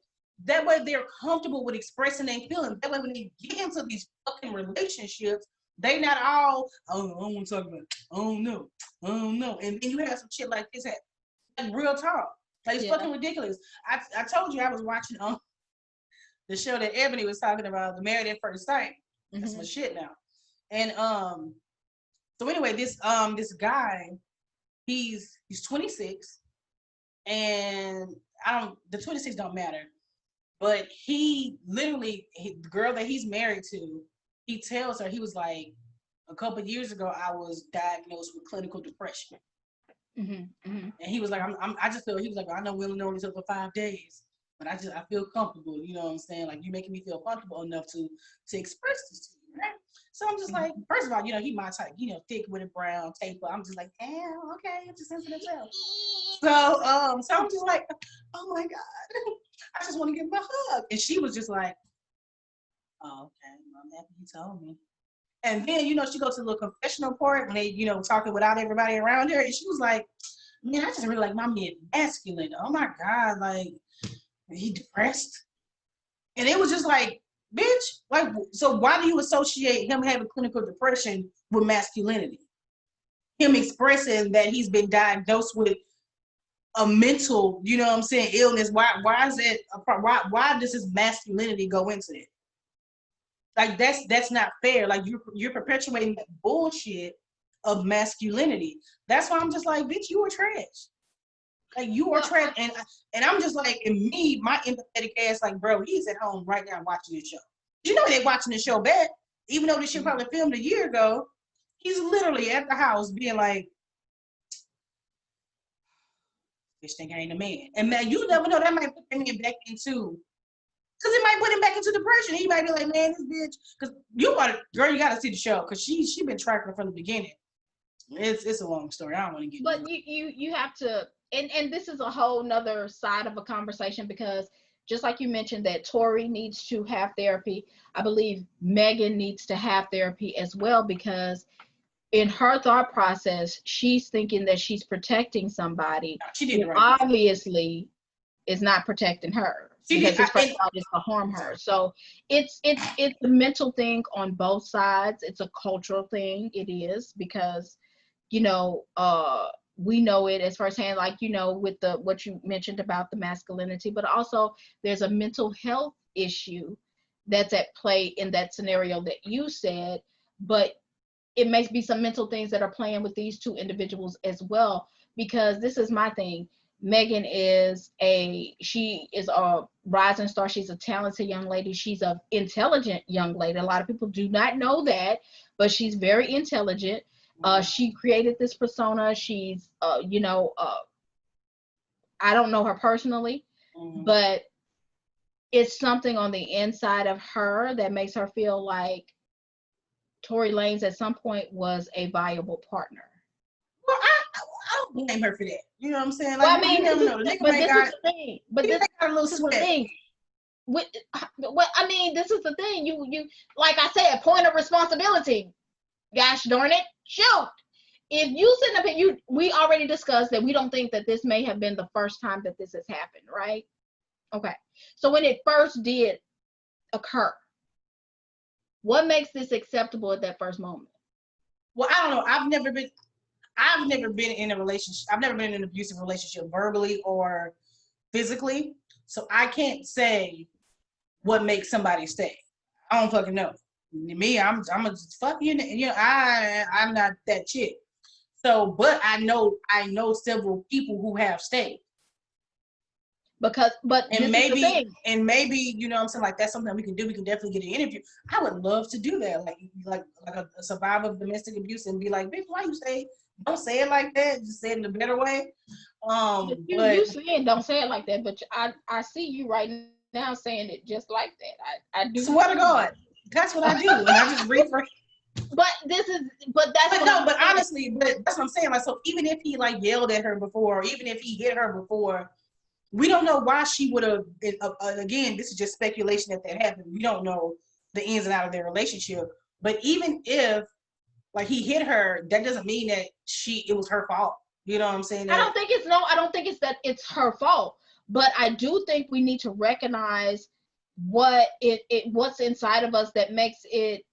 That way they're comfortable with expressing their feelings. That way when they get into these fucking relationships, they not all, oh, I don't want to talk about it. Oh no. And then you have some shit like this happen. Like real talk. Like it's fucking ridiculous. I told you I was watching the show that Ebony was talking about, the Married at First Sight. That's my shit now. And so anyway, this guy, he's 26, and the 26 don't matter, but he literally the girl that he's married to, he tells her, he was like, a couple of years ago I was diagnosed with clinical depression. And he was like, I just feel, he was like, I know we only know each other for 5 days, but I feel comfortable. You know what I'm saying? Like, you're making me feel comfortable enough to express this to you, right? So I'm just like, first of all, he my type, thick with it, brown, taper. I'm just like, damn, okay, I'm just sensitive self. So I'm just like, oh my God, I just want to give him a hug. And she was just like, oh, okay, well, I'm happy you told me. And then, she goes to the little confessional part when they, talking without everybody around her. And she was like, man, I just really like my man masculine. Oh my God, like, he depressed. And it was just like, bitch, like, so why do you associate him having clinical depression with masculinity? Him expressing that he's been diagnosed with a mental, illness. Why is it, why does his masculinity go into it? Like, that's not fair. Like, you're perpetuating that bullshit of masculinity. That's why I'm just like, bitch, you are trash. Like, you are trash. And I'm just like, and me, my empathetic ass, like, bro, he's at home right now watching this show. They're watching the show back, even though this shit probably filmed a year ago. He's literally at the house being like, bitch think I ain't a man. And man, you never know, that might put that man back into, because it might put him back into depression. He might be like, man, this bitch, because you gotta see the show, because she been tracking from the beginning. It's a long story. I don't want to get. But you have to, and this is a whole nother side of a conversation, because just like you mentioned that Tory needs to have therapy, I believe Megan needs to have therapy as well, because in her thought process, she's thinking that she's protecting somebody who obviously is not protecting her. Because his first thought is to harm her. So it's a mental thing on both sides. It's a cultural thing. It is, because we know it as firsthand, like, with what you mentioned about the masculinity, but also there's a mental health issue that's at play in that scenario that you said. But it may be some mental things that are playing with these two individuals as well, because this is my thing. Megan is a rising star. She's a talented young lady. She's an intelligent young lady. A lot of people do not know that, but she's very intelligent. She created this persona. She's, I don't know her personally, but it's something on the inside of her that makes her feel like Tory Lanez at some point was a viable partner. Well, I don't blame her for that. You know what I'm saying? Like, well, I mean, this is the thing. But this got a little is sweat. The thing. Well, I mean, this is the thing. You like I said, point of responsibility. Gosh darn it, shoot. If you sitting up here, we already discussed that we don't think that this may have been the first time that this has happened, right? Okay. So when it first did occur, what makes this acceptable at that first moment? Well, I don't know. I've never been in a relationship. I've never been in an abusive relationship, verbally or physically. So I can't say what makes somebody stay. I don't fucking know. Me, I'm a fuck you. You know, I'm not that chick. So, but I know several people who have stayed. But this is the thing. And maybe, you know what I'm saying, like that's something we can do. We can definitely get an interview. I would love to do that, like a survivor of domestic abuse, and be like, bitch, why you say? Don't say it like that. Just say it in a better way. You saying don't say it like that, but I see you right now saying it just like that. I do. Swear to God, that's what I do, and I just rephrase. But honestly, but that's what I'm saying. Like, so even if he like yelled at her before, or even if he hit her before, we don't know why she would have. Again, this is just speculation that happened. We don't know the ins and outs of their relationship. But even if like he hit her, that doesn't mean that it was her fault. You know what I'm saying? I don't think it's that it's her fault. But I do think we need to recognize what's inside of us that makes it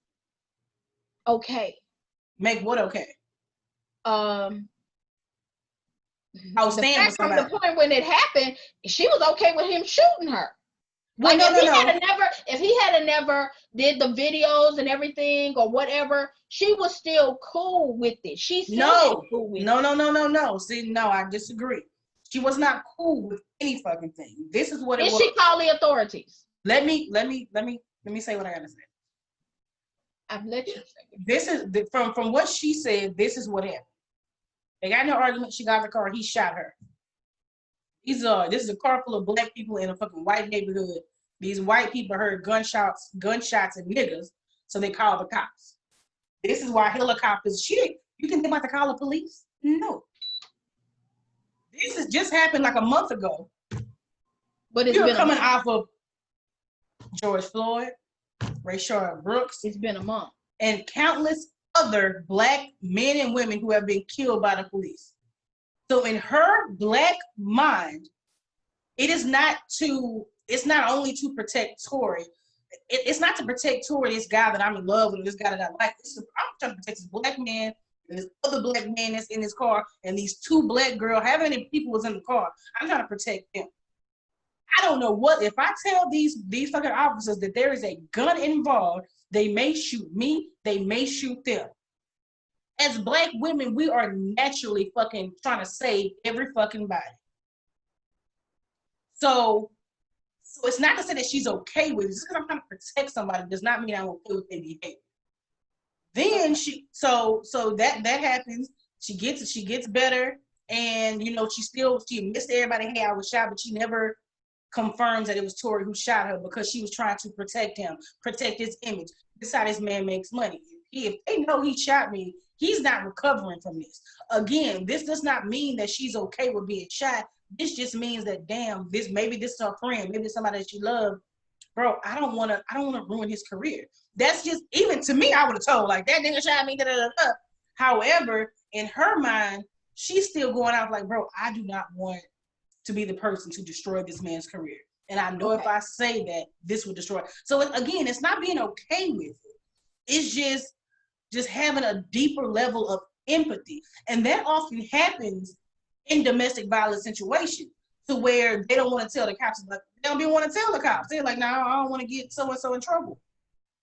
okay. Make what okay? I was saying from the point when it happened, she was okay with him shooting her. Well, like if he had never did the videos and everything or whatever, she was still cool with it. She still cool with it. No. See, no, I disagree. She was not cool with any fucking thing. This is what it was. Did she call the authorities? Let me say what I gotta say. I've let you say it. This is from what she said. This is what happened. They got in an argument. She got in the car. He shot her. This is a car full of black people in a fucking white neighborhood. These white people heard gunshots and niggas, so they called the cops. This is why helicopters. You think they about to call the police? No. This has just happened like a month ago. But you're coming off of George Floyd, Rayshard Brooks. It's been a month. And countless other black men and women who have been killed by the police. So in her black mind, it's not only to protect Tory. It's not to protect Tory, this guy that I'm in love with, this guy that I like. I'm trying to protect this black man and this other black man that's in his car and these two black girls, however many people was in the car. I'm trying to protect them. I don't know what, if I tell these fucking officers that there is a gun involved, they may shoot me, they may shoot them. As black women, we are naturally fucking trying to save every fucking body. So it's not to say that she's okay with it. Just because I'm trying to protect somebody does not mean I'm okay with their behavior. Then so that happens. She gets better, and you know she missed everybody. Hey, I was shot, but she never confirms that it was Tory who shot her because she was trying to protect him, protect his image. This is how this man makes money. If they know he shot me, he's not recovering from this. Again, this does not mean that she's okay with being shot. This just means that maybe this is her friend, maybe it's somebody that she loves. Bro, I don't wanna ruin his career. That's just, even to me, I would have told, like, that nigga shot me, da, da, da, da. However, in her mind, she's still going out like, bro, I do not want to be the person to destroy this man's career. And I know if I say that, this will destroy it. So again, it's not being okay with it. It's just having a deeper level of empathy. And that often happens in domestic violence situations, to where they don't want to tell the cops. Like, they don't even want to tell the cops. They're like, no, I don't want to get so-and-so in trouble.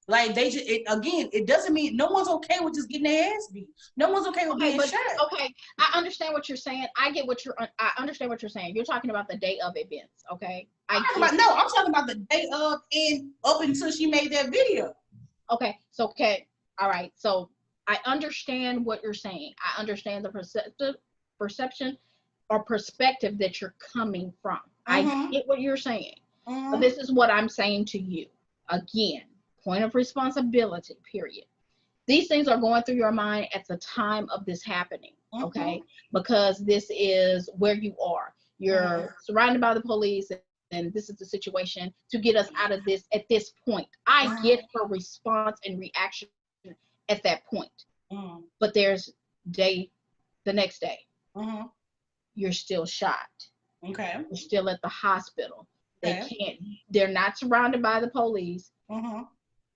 Like, it doesn't mean no one's okay with just getting their ass beat. No one's okay with being shot. Okay, I understand what you're saying. I understand what you're saying. You're talking about the day of events, okay? I'm talking about the day of and up until she made that video. Okay, all right. So I understand what you're saying. I understand the perception or perspective that you're coming from. I get what you're saying. But this is what I'm saying to you. Again, point of responsibility, period. These things are going through your mind at the time of this happening, okay? Because this is where you are. You're surrounded by the police, and this is the situation to get us out of this at this point. I get her response and reaction at that point. but there's the next day, Mm-hmm. you're still shot. Okay. You're still at the hospital. Okay. They're not surrounded by the police. Mm-hmm.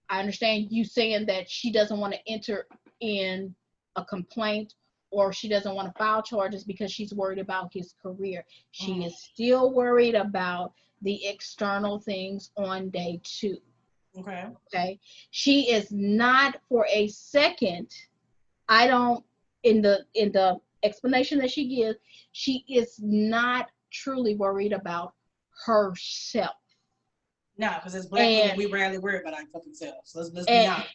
I understand you saying that she doesn't want to enter in a complaint or she doesn't want to file charges because she's worried about his career. She is still worried about the external things on day 2. Okay. Okay. She is not for a second, I don't, in the explanation that she gives, she is not truly worried about herself. No, because as black women, we rarely worry about our fucking selves. Let's be honest.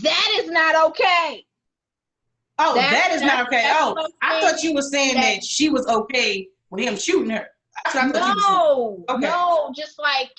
That is not okay. Oh, that is not okay. Oh, I thought you were saying that she was okay with him shooting her. That's what I thought you were saying. Okay. No, just like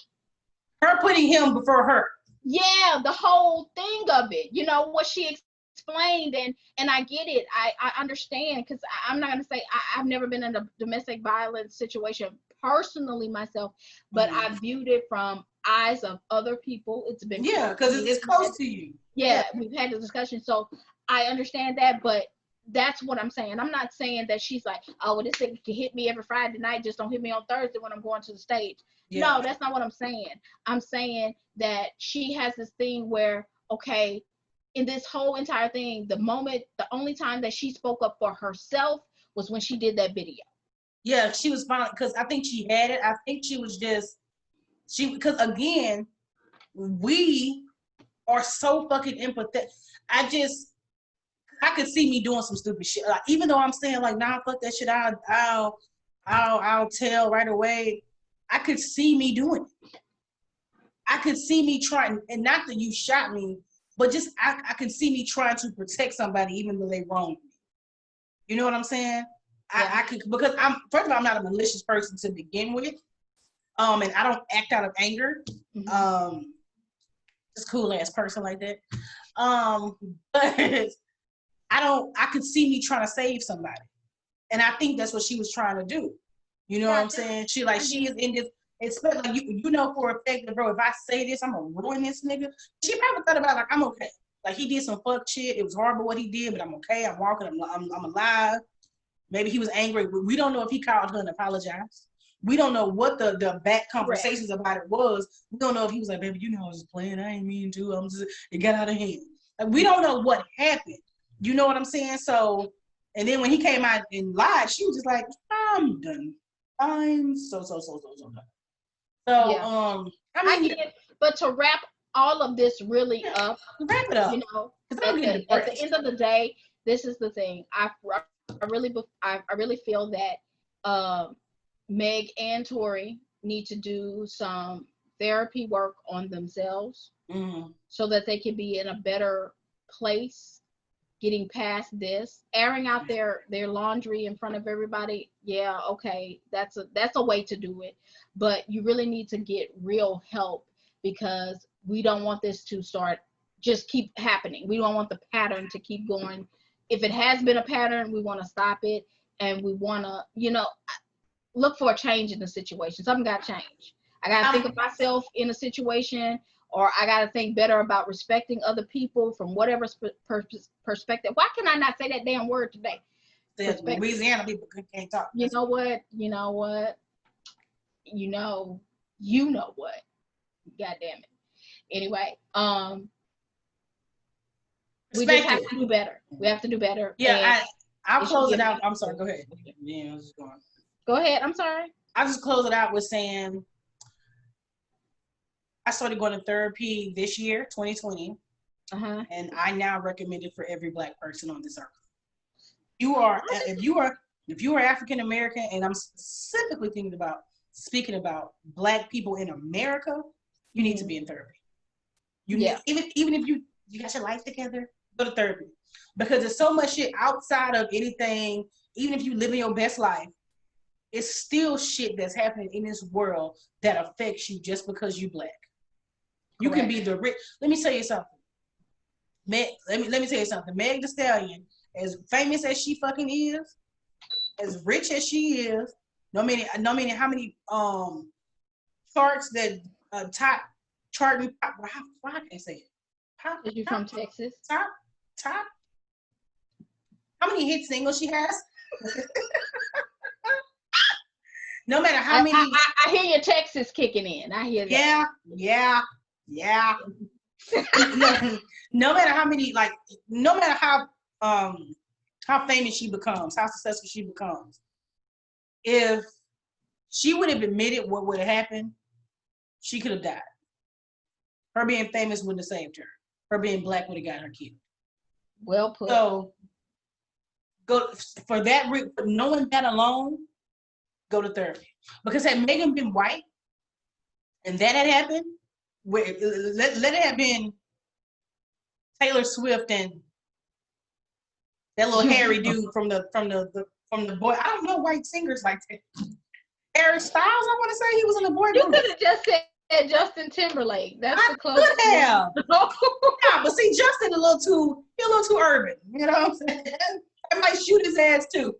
her putting him before her. Yeah, the whole thing of it. You know what she explained, and I get it. I understand, because I'm not gonna say I've never been in a domestic violence situation personally myself, but I viewed it from eyes of other people. It's been because it's close to you. Yeah, we've had the discussion, so I understand that, but that's what I'm saying. I'm not saying that she's like, oh, well, this thing can hit me every Friday night, just don't hit me on Thursday when I'm going to the stage. Yeah. No, that's not what I'm saying. I'm saying that she has this thing where, okay, in this whole entire thing, the only time that she spoke up for herself was when she did that video. Yeah, she was fine, because I think she had it. I think she was because again, we are so fucking empathetic. I could see me doing some stupid shit. Like, even though I'm saying like, nah, fuck that shit. I'll tell right away. I could see me doing it. I could see me trying, and not that you shot me, but just I could see me trying to protect somebody even though they wronged me. You know what I'm saying? Yeah. I could, because first of all, I'm not a malicious person to begin with. And I don't act out of anger. Just cool ass person like that. But I could see me trying to save somebody. And I think that's what she was trying to do. You know what I'm saying? She is in this, especially like you know for a fact that, bro, if I say this, I'm gonna ruin this nigga. She probably thought about, like, I'm okay. Like, he did some fuck shit. It was horrible what he did, but I'm okay. I'm walking. I'm alive. Maybe he was angry. We don't know if he called her and apologized. We don't know what the back conversations about it was. We don't know if he was like, baby, you know I was just playing. I ain't mean to. It got out of hand. Like, we don't know what happened. You know what I'm saying? So, and then when he came out and lied, she was just like, I'm done. I'm so done. So, yeah. I get it. But to wrap all of this really up, wrap it up. You know, at the end of the day, this is the thing. I really feel that Meg and Tory need to do some therapy work on themselves, so that they can be in a better place getting past this. Airing out their laundry in front of everybody, yeah, okay, that's a way to do it, but you really need to get real help, because we don't want this to just keep happening. We don't want the pattern to keep going. If it has been a pattern, we want to stop it, and we want to, look for a change in the situation. Something got to change. I got to think of myself in a situation, or I got to think better about respecting other people from whatever perspective. Why can I not say that damn word today? Louisiana people can't talk. You know what? You know what? God damn it. Anyway, we just have to do better. We have to do better. Yeah, I'll close it out. I'm sorry. Go ahead. Yeah, I was just going. Go ahead. I'm sorry. I'll just close it out with saying, I started going to therapy this year, 2020, and I now recommend it for every Black person on this earth. If you are African American, and I'm specifically speaking about Black people in America, you need to be in therapy. Even if you got your life together, go to therapy, because there's so much shit outside of anything. Even if you live in your best life, it's still shit that's happening in this world that affects you just because you Black. You can be the rich. Let me tell you something. Let me tell you something. Meg Thee Stallion, as famous as she fucking is, as rich as she is, no matter how many charts that top charting. Why can't I say it? Is you from Texas? Top many hit singles she has. No matter how many. I hear your Texas kicking in. I hear that. Yeah. No matter how many, like, no matter how famous she becomes, how successful she becomes, if she would have admitted what would have happened, she could have died. Her being famous wouldn't have saved her. Her being black would have got her killed. Well put. So, go for that. For knowing that alone, go to therapy. Because had Megan been white, and that had happened, let it have been Taylor Swift and that little hairy dude from the boy. I don't know white singers like that. Harry Styles, I want to say he was in the boy You group. could have just said Justin Timberlake. That's the closest. Could have. Yeah, but see, Justin a little too urban. You know what I'm saying? I might shoot his ass too.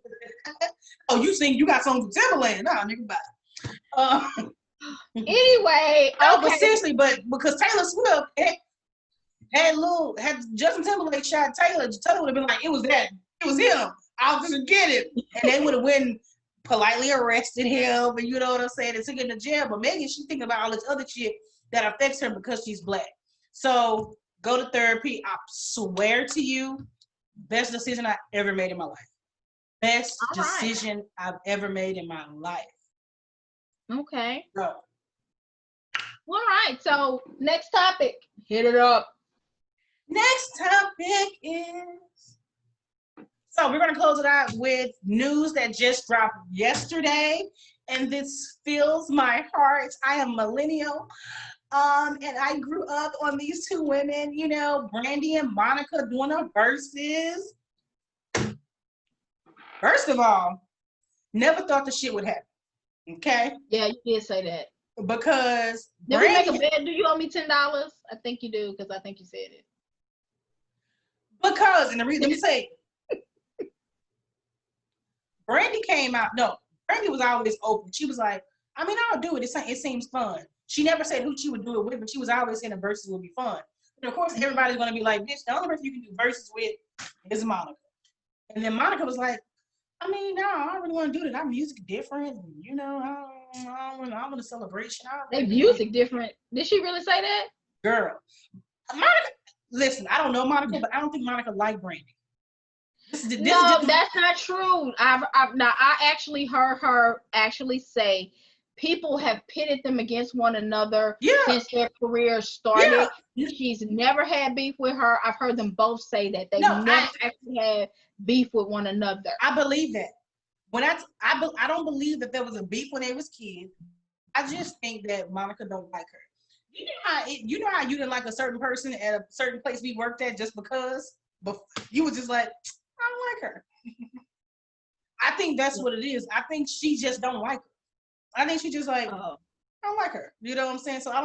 Oh, you got something for Timberland? Nah, nigga, bye. Anyway, no, okay. but seriously, but because Taylor Swift had Justin Timberlake shot Taylor would have been like, it was him. I'll just get it, and they would have went politely arrested him, and you know what I'm saying, and took him to jail. But Megan, she's thinking about all this other shit that affects her because she's black. So go to therapy. I swear to you, best decision I ever made in my life. Best decision I've ever made in my life. Okay. Go. All right. So next topic. Hit it up. Next topic is. So we're going to close it out with news that just dropped yesterday, and this fills my heart. I am millennial, and I grew up on these two women, you know, Brandy and Monica doing a versus. First of all, never thought the shit would happen. Okay? Yeah, you did say that. Because did we make a bet? Do you owe me $10? I think you do, because I think you said it. Because, and the reason, let me say, Brandy came out. No, Brandy was always open. She was like, I mean, I'll do it. It seems fun. She never said who she would do it with, but she was always saying the verses would be fun. And of course, everybody's going to be like, bitch, the only person you can do verses with is Monica. And then Monica was like, I mean, no, I don't really want to do that. Our music different. You know, I want a celebration. Their music different. Did she really say that? Girl. Monica, listen, I don't know Monica, but I don't think Monica liked Brandy. That's not true. I actually heard her actually say people have pitted them against one another since their careers started. Yeah. She's never had beef with her. I've heard them both say that they never actually had beef with one another. I believe that. I don't believe that there was a beef when they was kids. I just think that Monica don't like her. You know how you didn't like a certain person at a certain place we worked at just because? But you was just like, I don't like her. I think that's what it is. I think she just don't like her. I think she just like, I don't like her. You know what I'm saying? So I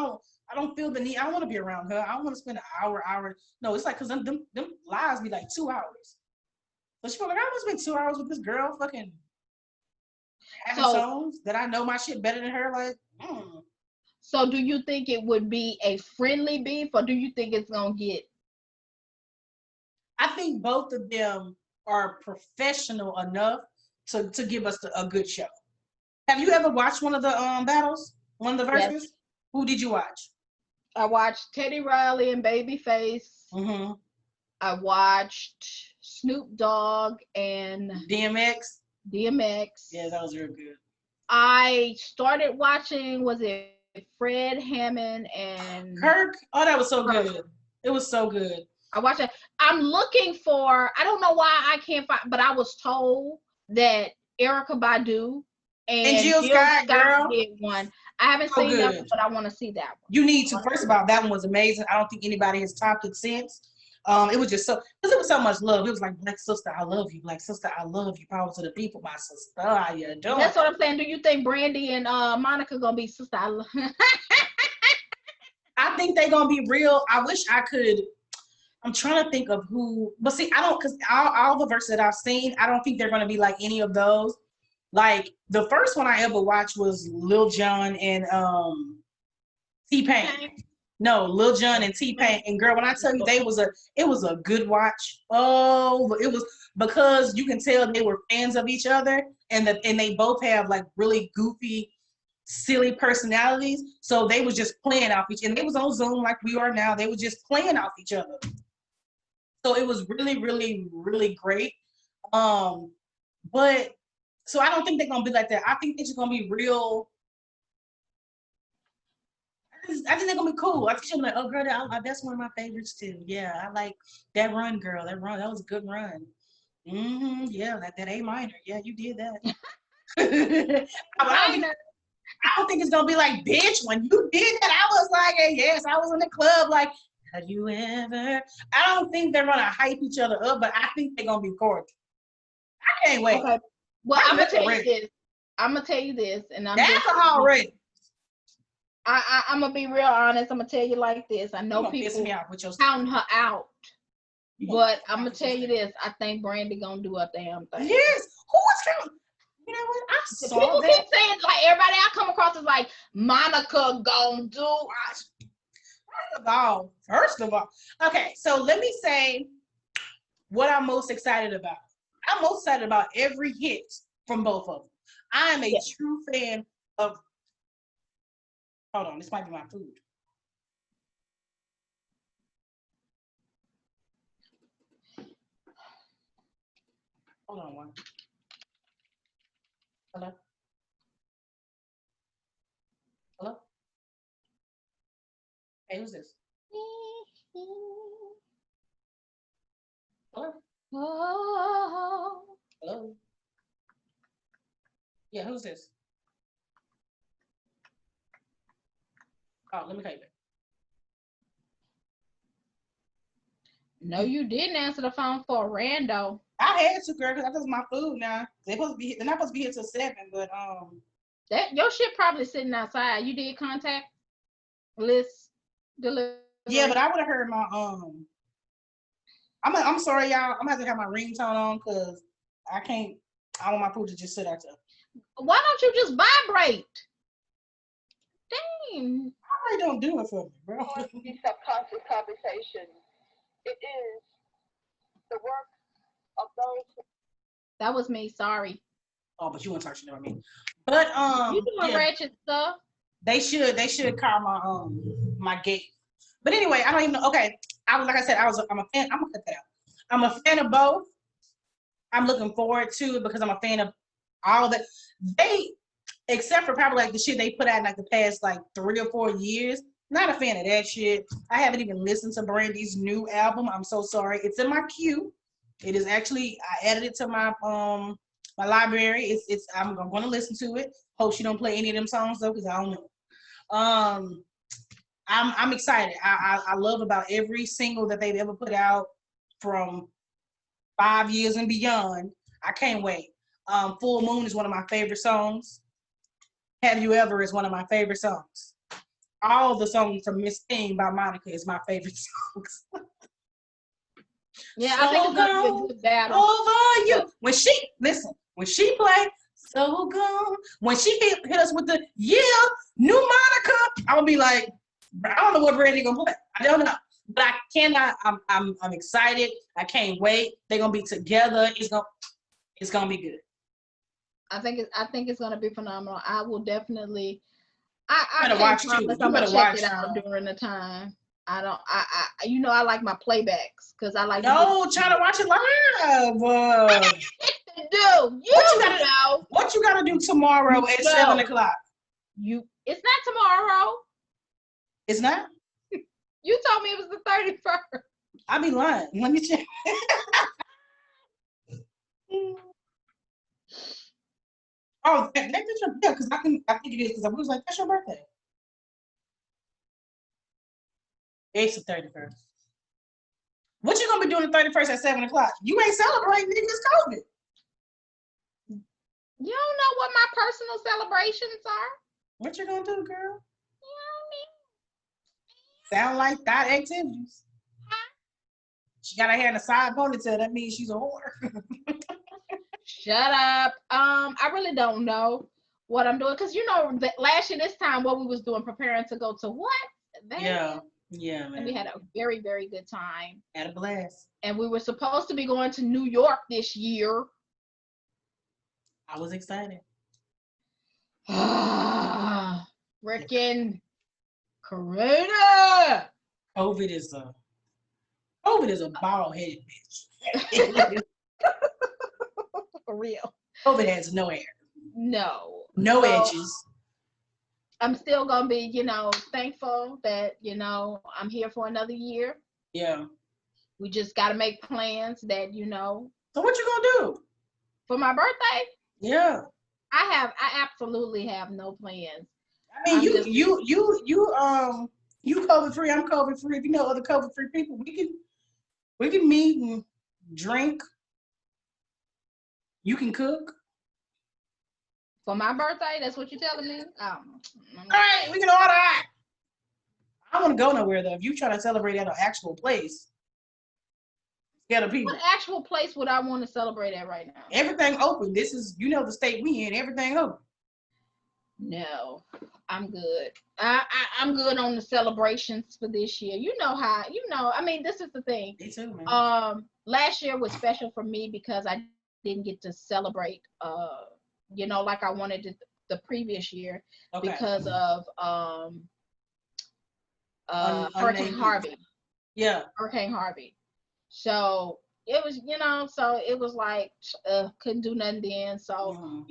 don't feel the need. I don't want to be around her. I don't want to spend an hour. No, it's like, because them lives be like 2 hours. So she was like, I want to spend 2 hours with this girl fucking having songs that I know my shit better than her. Like, So do you think it would be a friendly beef, or do you think it's going to get? I think both of them are professional enough to give us a good show. Have you ever watched one of the battles? One of the verses? Yes. Who did you watch? I watched Teddy Riley and Babyface. Mm-hmm. I watched Snoop Dogg and DMX. Yeah, that was real good. I started watching, was it Fred Hammond and Kirk? Oh, that was so good. It was so good. I watched it. I'm looking for, I don't know why I can't find, but I was told that Erykah Badu and Jill Scott girl, did one. I haven't seen that one, but I want to see that one. You need to. First of all, that one was amazing. I don't think anybody has topped it since. It was just so, because it was so much love. It was like, Black sister, I love you. Black sister, I love you. Power to the people, my sister. How you doing? That's what I'm saying. Do you think Brandy and Monica gonna be sister? I think they're gonna be real. I wish I could. I'm trying to think of who, but see, I don't, because all the verses that I've seen, I don't think they're gonna be like any of those. Like the first one I ever watched was Lil Jon and T-Pain. Okay. No, Lil Jon and T-Pain. And girl, when I tell you it was a good watch. Oh, it was, because you can tell they were fans of each other, and they both have like really goofy, silly personalities. So they was just playing off each, and they was on Zoom like we are now. They were just playing off each other. So it was really, really, really great. But so I don't think they're gonna be like that. I think they're just gonna be real. I think they're gonna be cool. I think she'll be like, oh girl, that's one of my favorites too. Yeah, I like that run, girl. That run, that was a good run. Yeah, that A minor. Yeah, you did that. I don't think it's gonna be like, bitch, when you did that, I was like, hey, yes, I was in the club. Like, have you ever? I don't think they're gonna hype each other up, but I think they're gonna be cordial. I can't wait. Okay. Well, I'm gonna tell you this. I'm gonna tell you this, and I'm alcohol ready. I'm gonna be real honest. I'm gonna tell you like this. I know people counting her out, but I'm gonna tell you this. I think Brandy gonna do a damn thing. Yes. Who is counting? You know what? I saw people that. Keep saying like everybody I come across is like Monica gonna do. First of all, okay. So let me say what I'm most excited about. I'm most excited about every hit from both of them. I am a true fan of. Hold on, this might be my food. Hold on one. Hello? Hello? Hey, who's this? Hello? Oh. Hello? Yeah, who's this? Oh, let me call you back. No, you didn't answer the phone for a rando. I had to, girl, because that's my food now. They're not supposed to be here till 7, but that your shit probably sitting outside. You did contact list delivery. Yeah, but I would have heard my I'm sorry, y'all. I'm gonna have to have my ringtone on because I want my food to just sit out there. Why don't you just vibrate? Dang. Vibrate don't do it for me, bro. These subconscious conversations. It is the work of those. That was me. Sorry. Oh, but you weren't touching on me. But you doing ratchet stuff. They should call my my gate. But anyway, I don't even know. Okay, I'm a fan. I'm gonna cut that out. I'm a fan of both. I'm looking forward to it because I'm a fan of all that they, except for probably like the shit they put out in like the past like 3 or 4 years. Not a fan of that shit. I haven't even listened to Brandy's new album. I'm so sorry. It's in my queue. It is actually, I added it to my my library. I'm gonna listen to it. Hope she don't play any of them songs though, because I don't know. I'm excited. I love about every single that they've ever put out from 5 years and beyond. I can't wait. Full Moon is one of my favorite songs. Have You Ever is one of my favorite songs. All the songs from Miss Thing by Monica is my favorite songs. Yeah, so I think it's gonna be a good battle. Over you. When she play So Gone, when she hit us with the new Monica, I'm gonna be like, I don't know what Brandy gonna play. I don't know. But I cannot, I'm excited. I can't wait. They're gonna be together. It's gonna be good. I think it's gonna be phenomenal. I will definitely I better watch too. I'm gonna check it out during the time. I like my playbacks because I like. No, try to watch it live. What you gotta do tomorrow at 7 o'clock? It's not tomorrow. It's not? You told me it was the 31st. I be lying. Let me check. Oh, that's your birthday, because I think it is, because I was like, that's your birthday. It's the 31st. What you gonna be doing the 31st at 7 o'clock? You ain't celebrating, nigga, it's COVID. You don't know what my personal celebrations are. What you gonna do, girl? Sound like that activities. She got her hair in a side ponytail. That means she's a whore. Shut up. I really don't know what I'm doing because last year this time what we was doing preparing to go to what? Yeah. Yeah, and we man. had a very, very good time. Had a blast. And we were supposed to be going to New York this year. I was excited. Freaking Corona. COVID is a COVID is a bald headed bitch. For real. COVID has no hair, No. no So edges. I'm still gonna be, thankful that, I'm here for another year. Yeah. We just gotta make plans that, So what you gonna do? for my birthday, Yeah. I absolutely have no plans. I mean, I'm just you COVID free. I'm COVID free. If you know other COVID free people, we can meet and drink. You can cook. for my birthday. That's what you're telling me. All right, we can order out. I don't want to go nowhere though. If you try to celebrate at an actual place, scared of people. What actual place would I want to celebrate at right now? Everything open. This is the state we in. Everything open. No, I'm good. I'm good on the celebrations for this year. You know how, I mean, this is the thing. Me too, man. Last year was special for me because I didn't get to celebrate, like I wanted to the previous year Okay. because of Hurricane Unnamed Harvey. Yeah. Hurricane Harvey. So it was, so it was like couldn't do nothing then. So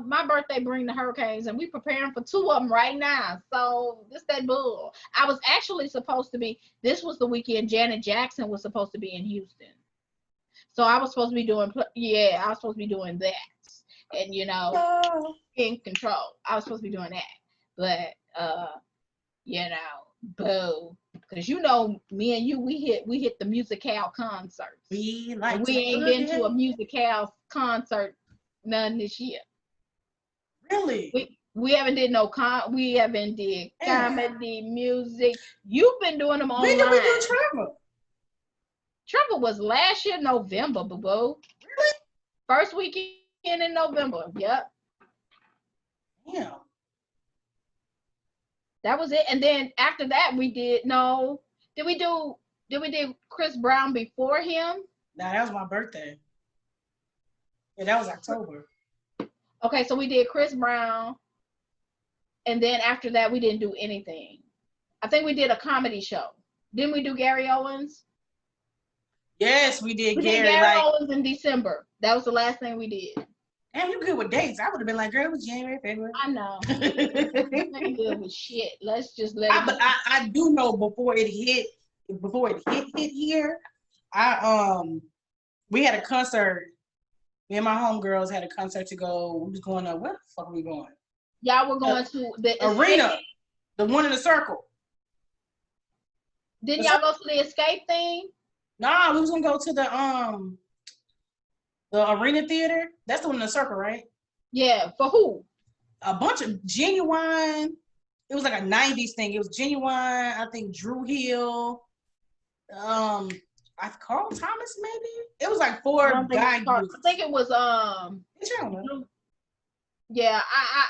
my birthday bring the hurricanes, and we preparing for 2 of them right now. So this that bull. I was actually supposed to be. This was the weekend Janet Jackson was supposed to be in Houston. So I was supposed to be doing. I was supposed to be doing that, and in control. I was supposed to be doing that, but boo. Because me and you, we hit the musical concerts. We ain't been to a musical concert none this year. Really? We haven't did we haven't did comedy, music. You've been doing them online. When did we do Trevor? Trevor was last year November, boo boo. Really? First weekend in November. Yep. Yeah. That was it. And then after that we did we do Chris Brown before him? Nah, that was my birthday. Yeah, that was October. Okay, so we did Chris Brown, and then after that we didn't do anything. I think we did a comedy show. Didn't we do Gary Owens? Yes, we did. We did Gary Owens in December. That was the last thing we did. Damn, you good with dates. I would have been like, girl, it was January, February. I know. I'm good with shit. Let's just let it But I do know before it hit here, we had a concert. Me and my homegirls had a concert to go. We was going to, where the fuck are we going? Y'all were going to the arena, the one in the circle. Didn't y'all go to the Escape thing? Nah, we was gonna go to the arena theater. That's the one in the circle, right? Yeah. For who? A bunch of Genuine. It was like a 90s thing. It was Genuine, I think Drew Hill, Carl Thomas, maybe? It was like 4 guy groups. I think it was yeah,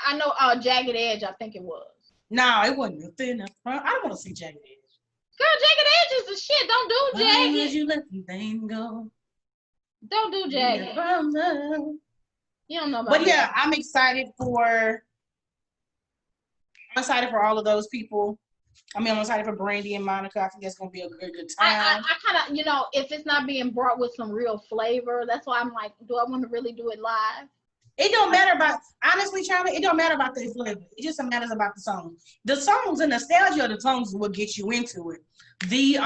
I know Jagged Edge, I think it was. No, it wasn't nothing up front. I don't want to see Jagged Edge. Girl, Jagged Edge is the shit. Don't do Jagged. You let the thing go. Don't do Jagged. You don't know about But yeah, I'm excited for all of those people. I mean, I'm excited for Brandy and Monica. I think that's gonna be a good time. I kind of, if it's not being brought with some real flavor, that's why I'm like, do I want to really do it live? It don't matter about, honestly, Charlie, it don't matter about the flavor. It just matters about the song. The songs, the nostalgia of the songs will get you into it. The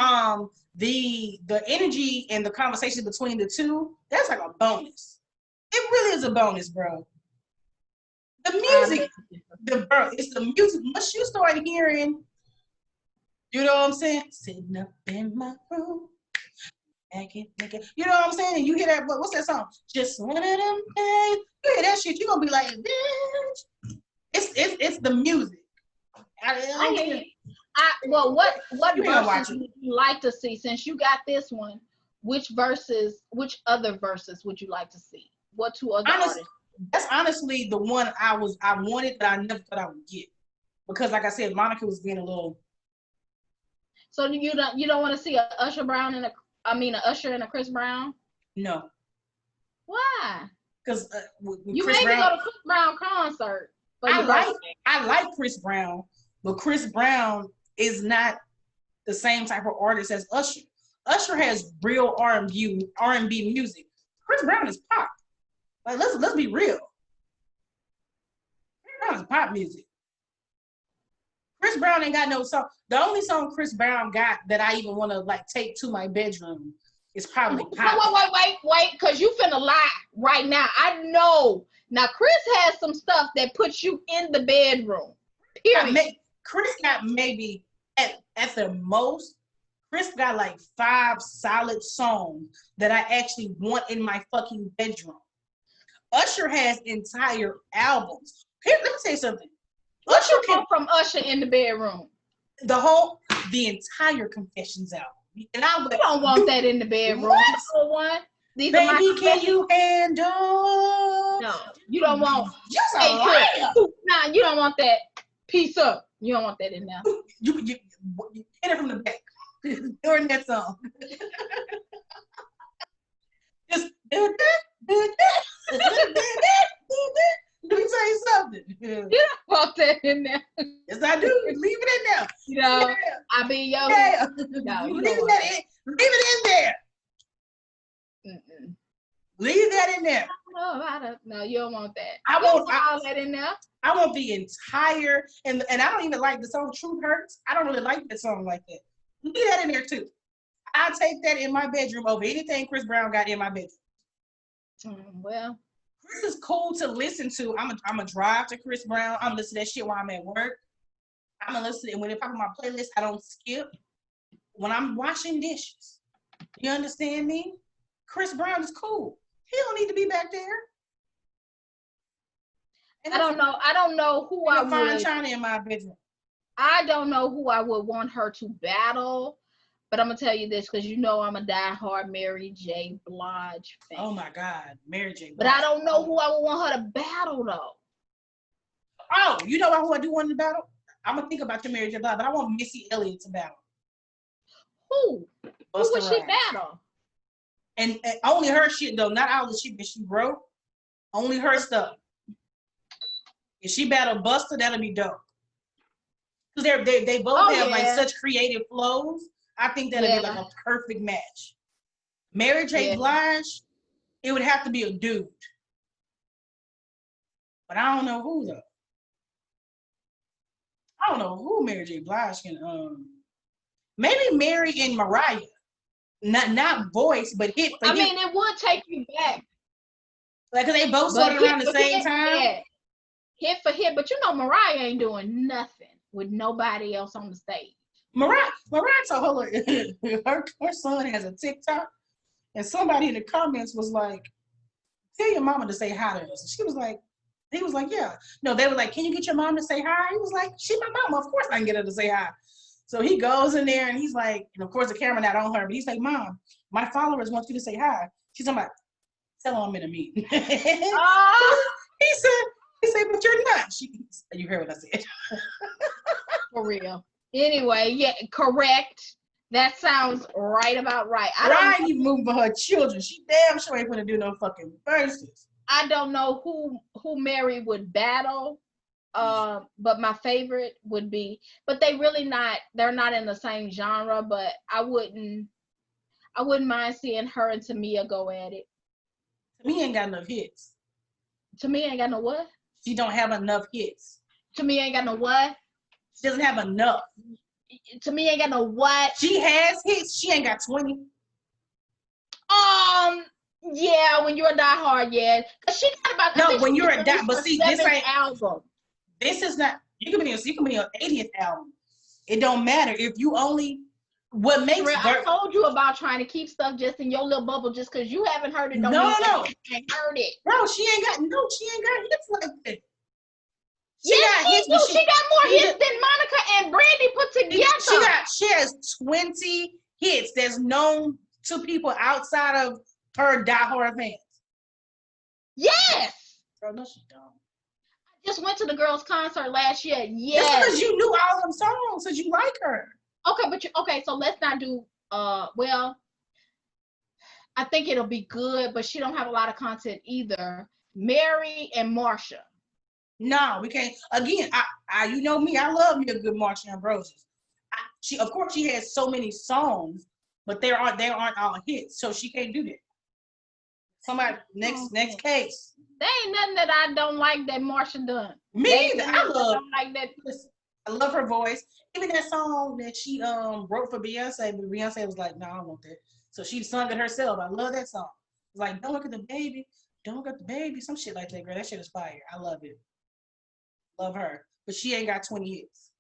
energy and the conversation between the two, that's like a bonus. It really is a bonus, bro. The music, it's the music. Once you start hearing, you know what I'm saying? Sitting up in my room. You know what I'm saying? And you hear that, what's that song? Just one of them days. You hear that shit, you're gonna be like, bitch. It's the music. What verses would you like to see? Since you got this one, which other verses would you like to see? What 2 other artists? That's honestly the one I wanted, but I never thought I would get. Because like I said, Monica was being a little. So you don't want to see a Usher Brown and a Usher and a Chris Brown? No, Why? because with You Chris maybe Brown, go to Chris Brown concert. I like Chris Brown, but Chris Brown is not the same type of artist as Usher. Usher has real R&B music. Chris Brown is pop. Like let's be real. Chris Brown is pop music. Chris Brown ain't got no song. The only song Chris Brown got that I even want to like take to my bedroom is probably pop. Wait, because you finna lie right now. I know. Now, Chris has some stuff that puts you in the bedroom. Period. Chris got maybe at the most, Chris got like 5 solid songs that I actually want in my fucking bedroom. Usher has entire albums. Here, let me say something. What you want from Usher in the bedroom? The entire Confessions album. And I you don't want that in the bedroom. What? These Baby, are my can you handle? No, you don't want. Just a liar. Nah, you don't want that. Peace up. You don't want that in there. You hit it from the back during that song. Just do that. Let me tell you something. You don't want that in there. Yes, I do. Leave it in there. You know, yeah. I be yo. Yeah. No, leave it in there. Mm-mm. Leave that in there. No, you don't want that. I want all that in there. I want the entire and I don't even like the song "Truth Hurts." I don't really like that song like that. Leave that in there too. I take that in my bedroom over anything Chris Brown got in my bedroom. Well, Chris is cool to listen to. I'm a drive to Chris Brown. I'm listening to that shit while I'm at work. I'm gonna listen, and when it's on my playlist, I don't skip. When I'm washing dishes, you understand me? Chris Brown is cool. He don't need to be back there. And I don't know who I would find China in my bedroom. I don't know who I would want her to battle, but I'm gonna tell you this because you know I'm a diehard Mary J. Blige fan. Oh my God, Mary J. Blige. But I don't know who I would want her to battle though. Oh, you know who I do want to battle? I'm gonna think about your Mary J. Blige, but I want Missy Elliott to battle. Who? Who would she battle? And only her shit though, not all the shit that she wrote. Only her stuff. If she battle Busta, that'll be dope. Because they both have like such creative flows. I think that'll be like a perfect match. Mary J. Blige, it would have to be a dude. But I don't know who though. I don't know who Mary J. Blige can maybe Mary and Mariah. Not voice, but hit for hit. I mean, it would take you back. Like, cause they both started around the same time. Yeah. Hit for hit, but you know Mariah ain't doing nothing with nobody else on the stage. Mariah told her son has a TikTok, and somebody in the comments was like, "Tell your mama to say hi to us." He was like, "Yeah." No, they were like, "Can you get your mom to say hi?" He was like, "She's my mama. Of course I can get her to say hi." So he goes in there and he's like, and of course the camera not on her, but he's like, "Mom, my followers want you to say hi." She's talking about, "Tell her I'm in a meeting." He said, "But you're not." You heard what I said. For real. Anyway, yeah, correct. That sounds right about right. I ain't even moving for her children. She damn sure ain't gonna do no fucking verses. I don't know who Mary would battle. But my favorite would be, but they're not in the same genre, but I wouldn't mind seeing her and Tamia go at it. Tamia ain't got enough hits. Tamia ain't got no what? She don't have enough hits. Tamia ain't got no what? She doesn't have enough. Tamia ain't got no what? She has hits. She ain't got 20. Yeah, when you're a diehard, yeah. Cause she got about no. When you're a die, but see, this ain't album. This is not. You can be on 80th album. It don't matter if you only. What makes I told you about trying to keep stuff just in your little bubble just because you haven't heard it. No. You ain't heard it. Bro, she ain't got hits like that. She got more hits than Monica and Brandy put together. She has 20 hits that's known to people outside of her diehard fans. Yes. Bro, no, she don't. I just went to the girls' concert last year. Yes. Just because you knew all them songs, because you like her. Okay, but okay, so let's not do well, I think it'll be good, but she don't have a lot of content either. Mary and Marsha. No, we can't. Again, I you know me, I love me a good Marsha Ambrosius. She, of course, she has so many songs, but they aren't all hits, so she can't do that. Somebody next case. There ain't nothing that I don't like that Marsha done. Me either. I don't like that. I love her voice. Even that song that she wrote for Beyonce, but Beyonce was like, "No, I don't want that." So she sung it herself. I love that song. It's like, "Don't look at the baby, don't look at the baby," some shit like that. Girl, that shit is fire. I love it. Love her, but she ain't got 20 hits.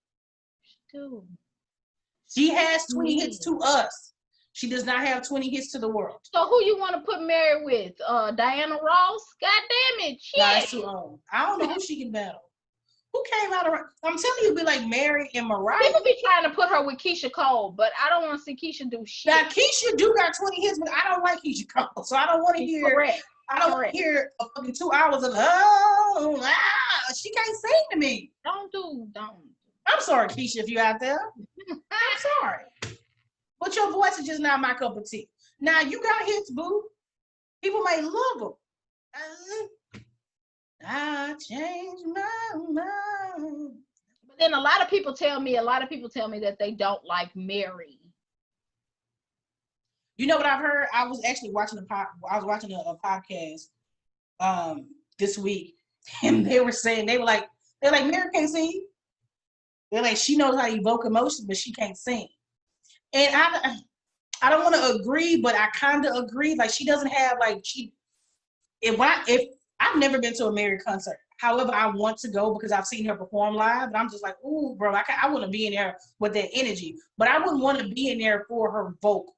Dude. She has 20 hits to us. She does not have 20 hits to the world. So who you want to put Mary with? Diana Ross? God damn it. Shit. Nah, it's too old. I don't know who she can battle. Who came out of I'm telling you, be like Mary and Mariah. People be trying to put her with Keisha Cole, but I don't want to see Keisha do shit. Now Keisha do got 20 hits, but I don't like Keisha Cole. So I don't want to hear Correct. I don't want to hear a fucking 2 hours of oh she can't sing to me. Don't. I'm sorry, Keisha, if you're out there. I'm sorry. But your voice is just not my cup of tea. Now, you got hits, boo. People may love them. I changed my mind. But then a lot of people tell me that they don't like Mary. You know what I've heard? I was actually watching a podcast this week, and they were like, Mary can't sing. They're like, she knows how to evoke emotions, but she can't sing. And I don't want to agree, but I kind of agree. Like, she doesn't have if I've never been to a Mary concert. However, I want to go because I've seen her perform live, and I'm just like, ooh, bro, I want to be in there with that energy, but I wouldn't want to be in there for her vocals.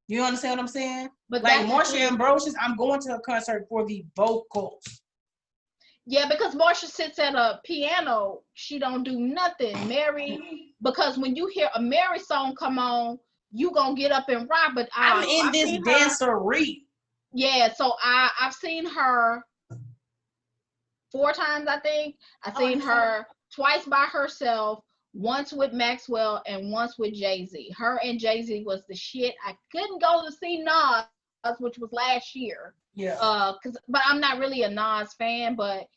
You understand what I'm saying? But like Marsha Ambrosius, I'm going to her concert for the vocals. Yeah, because Marsha sits at a piano, she don't do nothing. Mary, because when you hear a Mary song come on, you gonna get up and rock. But I'm in this dancery. Yeah, so I've seen her 4 times, I think. I've seen her twice by herself, once with Maxwell and once with Jay-Z. Her and Jay-Z was the shit. I couldn't go to see Nas, which was last year. Yeah. But I'm not really a Nas fan, but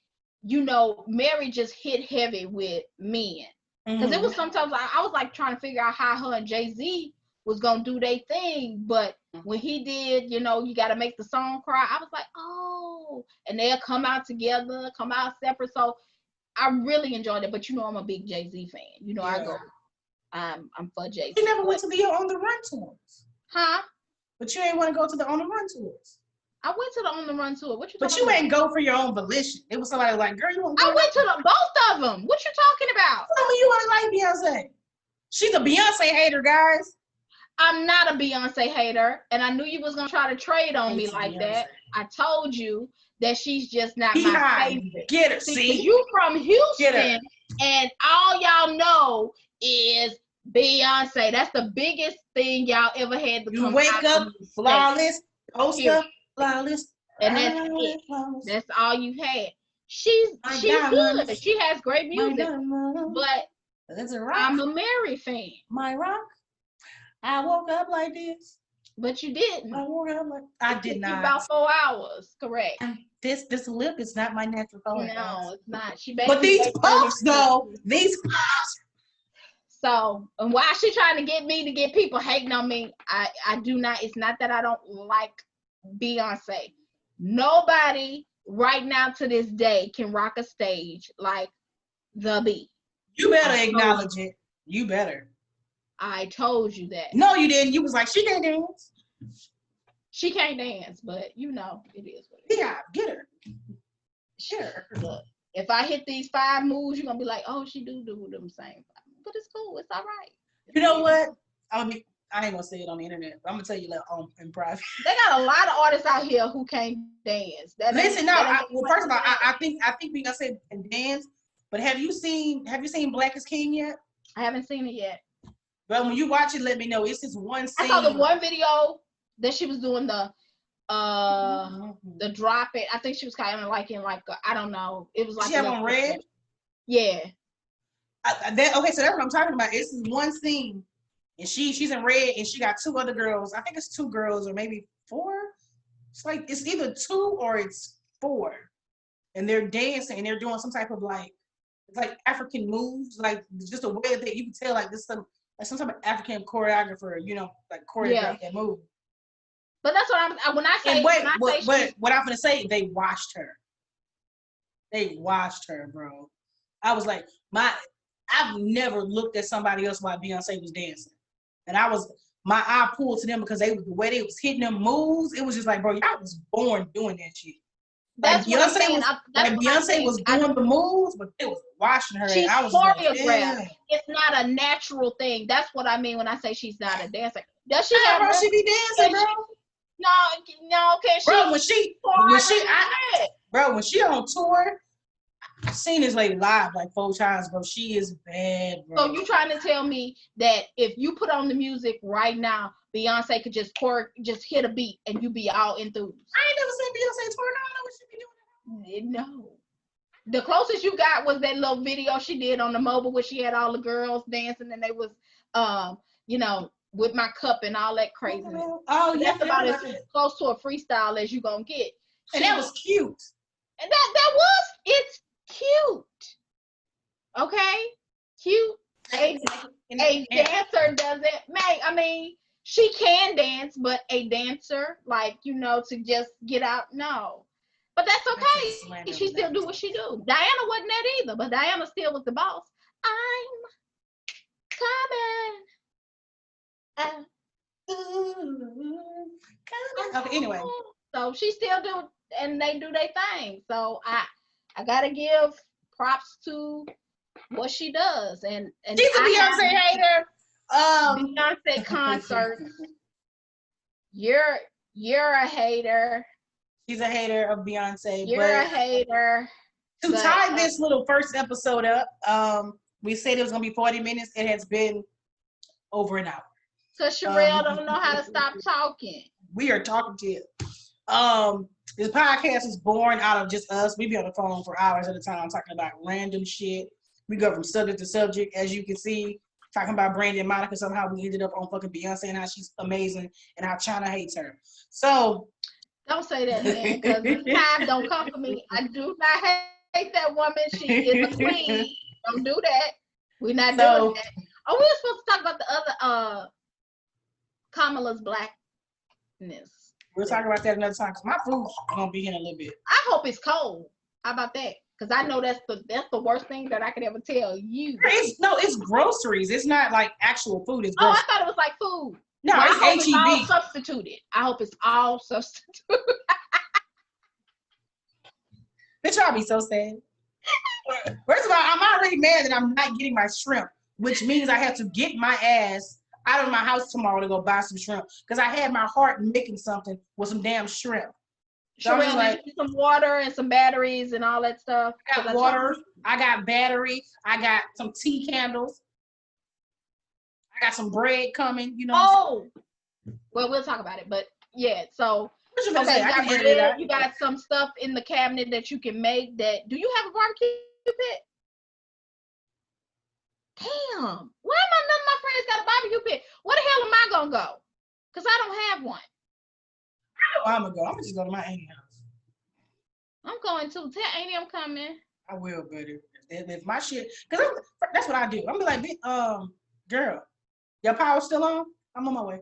you know, Mary just hit heavy with men. Because it was sometimes I was like trying to figure out how her and Jay-Z was gonna do their thing, but when he did, you know, you got to make the song cry. I was like, oh, and they'll come out together, come out separate. So I really enjoyed it. But you know, I'm a big Jay-Z fan. You know, I go, I'm for Jay-Z. You never went to the On the Run tours, huh? But you ain't want to go to the On the Run tours. I went to the On the Run tour. What you? But you ain't go for your own volition. It was somebody like, girl, you want to go? I went to both of them. What you talking about? Tell me you want to like Beyonce. She's a Beyonce hater, guys. I'm not a Beyonce hater, and I knew you was gonna try to trade on me like Beyonce. That. I told you that she's just not my favorite. Get her, see? You from Houston, and all y'all know is Beyonce. That's the biggest thing y'all ever had to come out. You wake up flawless, poster flawless, and that's it. That's all you had. She's good. She has great music, but I'm a Mary fan. My rock. I woke up like this. But you didn't. I woke up like I did not. About 4 hours, correct. This lip is not my natural color. No, it's not. But these puffs though, these puffs. So, and why she trying to get me to get people hating on me? I do not. It's not that I don't like Beyonce. Nobody right now to this day can rock a stage like the Bee. You better acknowledge it. You better. I told you that. No, you didn't. You was like, she can't dance. She can't dance, but you know, it is what it is. Yeah, get her. Sure. Look, if I hit these 5 moves, you're gonna be like, oh, she do them same. But it's cool. It's all right. You know what? I ain't gonna say it on the internet. But I'm gonna tell you in private. They got a lot of artists out here who can't dance. Listen, well, first of all, I think Beyonce can dance. But have you seen Black is King yet? I haven't seen it yet. But when you watch it, let me know. It's this one scene. I saw the one video that she was doing the drop it. I think she was kind of like in I don't know. It was like she have on red. Yeah. Okay, so that's what I'm talking about. It's this one scene and she's in red, and she got two other girls. I think it's two girls or maybe four. It's like it's either two or it's four, and they're dancing and they're doing some type of like it's like African moves, like just a way that you can tell like this some type of African choreographer, like choreograph that move. But that's what when I say. And wait, but what I'm gonna say, they watched her. They watched her, bro. I was like, I've never looked at somebody else while Beyonce was dancing, and my eye pulled to them because the way they was hitting them moves, it was just like, bro, y'all was born doing that shit. That's like what I'm saying. Beyonce was doing the moves, but it was watching her. She's I was choreographed. Like, it's not a natural thing. That's what I mean when I say she's not a dancer. Does she have? Bro, she be dancing, bro. No, can she? Bro, when she on tour, I've seen this lady live like 4 times, bro. She is bad, bro. So you trying to tell me that if you put on the music right now, Beyonce could just hit a beat and you be all enthused? I ain't never seen Beyonce tour. I don't know what she be doing. No. The closest you got was that little video she did on the mobile where she had all the girls dancing and they was, with my cup and all that craziness. Oh, yeah. That's about as close to a freestyle as you gonna get. And that was cute. And it's cute. Okay? Cute. A dancer doesn't she can dance, but a dancer, to just get out, no. But that's okay. She still do what she do. Diana wasn't that either, but Diana still was the boss. I'm coming. Okay, anyway. So she still do, and they do their thing. So I gotta give props to what she does. And she's a Beyonce hater. Beyonce concerts. You're a hater. She's a hater of Beyonce. You're a hater. To tie this little first episode up, we said it was gonna be 40 minutes. It has been over an hour. Cause Sherelle don't know how to stop talking. We are talking to you. This podcast is born out of just us. We be on the phone for hours at a time talking about random shit. We go from subject to subject, as you can see, talking about Brandy and Monica. Somehow we ended up on fucking Beyonce and how she's amazing and how China hates her. So don't say that, man, because the time don't come for me. I do not hate that woman. She is a queen. Don't do that. We're not doing that. Oh, we were supposed to talk about the other Kamala's blackness. We'll talk about that another time because my food's gonna be here in a little bit. I hope it's cold. How about that? Because I know that's the worst thing that I could ever tell you. It's groceries. It's not like actual food. It's groceries. I thought it was like food. No, it's HEB. All substituted. I hope it's all substituted. Bitch, I'll be so sad. First of all, I'm already mad that I'm not getting my shrimp, which means I have to get my ass out of my house tomorrow to go buy some shrimp because I had my heart making something with some damn shrimp. So Sherelle, like, some water and some batteries and all that stuff. I got water. I got battery. I got some tea candles. I got some bread coming. Well, we'll talk about it. But yeah, so okay, you got some stuff in the cabinet that you can make. Do you have a barbecue pit? Damn, why none of my friends got a barbecue pit? Where the hell am I gonna go? Because I don't have one. I know I'm gonna go. I'm gonna just go to my auntie's house. I'm going to. Tell Auntie I'm coming. I will, buddy. If my shit, because that's what I do. I'm gonna be like, girl, your power's still on? I'm on my way.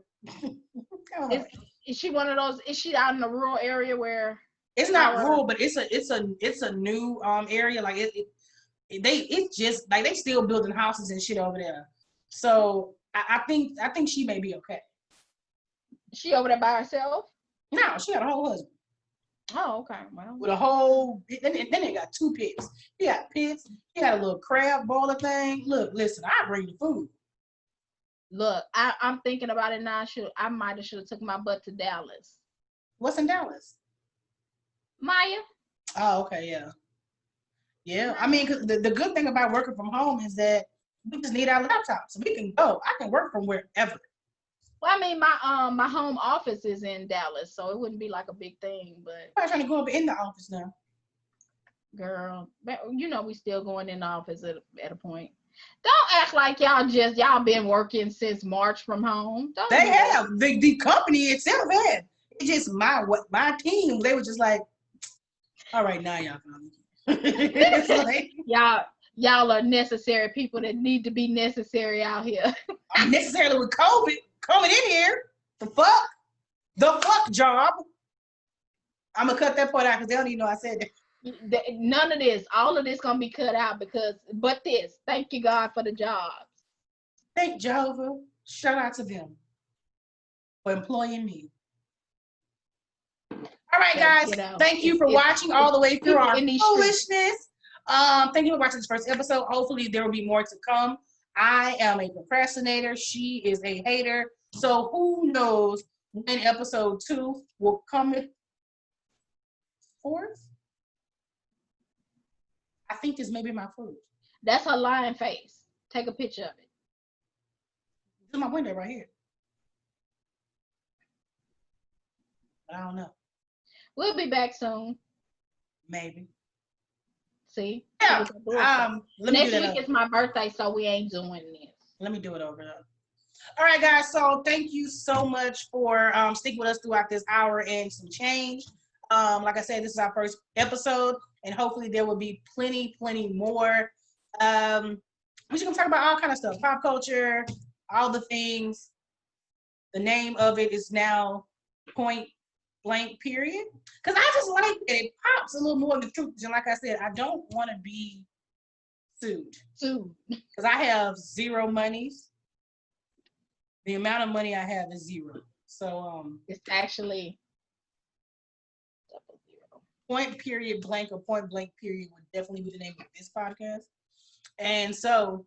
Is she one of those? Is she out in a rural area where? It's not rural, but it's a new area. Like it's just like they still building houses and shit over there. So I think she may be okay. She over there by herself? No, she got a whole husband. Oh, okay. Well, with a whole then they got 2 pits. He got pits. He got a little crab boiler thing. Look, listen, I bring the food. Look, I'm thinking about it now. I might have took my butt to Dallas. What's in Dallas? Maya. Oh, okay, yeah. Yeah, I mean, 'cause the good thing about working from home is that we just need our laptops. So we can go. I can work from wherever. Well, I mean, my home office is in Dallas, so it wouldn't be like a big thing. But I'm trying to go up in the office now. Girl, we still going in the office at a point. Don't act like y'all been working since March from home. Don't They do that. have the company itself had. It's just my team. They were just like, all right, now y'all come. It's like Y'all are necessary people that need to be necessary out here. I'm necessarily with COVID coming in here. The fuck job. I'm gonna cut that part out because they don't even know I said that. None of this, all of this gonna be cut out but this. Thank you, God, for the jobs. Thank Jehovah. Shout out to them for employing me. All right, guys. Thank you for watching all the way through our foolishness. Thank you for watching this first episode. Hopefully, there will be more to come. I am a procrastinator. She is a hater. So who knows when episode 2 will come forth? I think this may be my food. That's her lying face. Take a picture of it. This is my window right here. I don't know. We'll be back soon. Maybe. See? Yeah. Next week is my birthday, so we ain't doing this. Let me do it over though. All right, guys. So thank you so much for sticking with us throughout this hour and some change. Like I said, this is our first episode, and hopefully there will be plenty more. We're just gonna talk about all kind of stuff, pop culture, all the things. The name of it is now Point Blank Period, because I just like that it pops a little more in the truth. And like I said, I don't want to be sued because I have zero monies. The amount of money I have is zero. So it's actually Point Period Blank or Point Blank Period would definitely be the name of this podcast. And so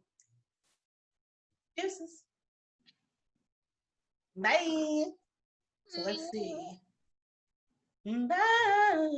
this is bye. So let's see. Bye.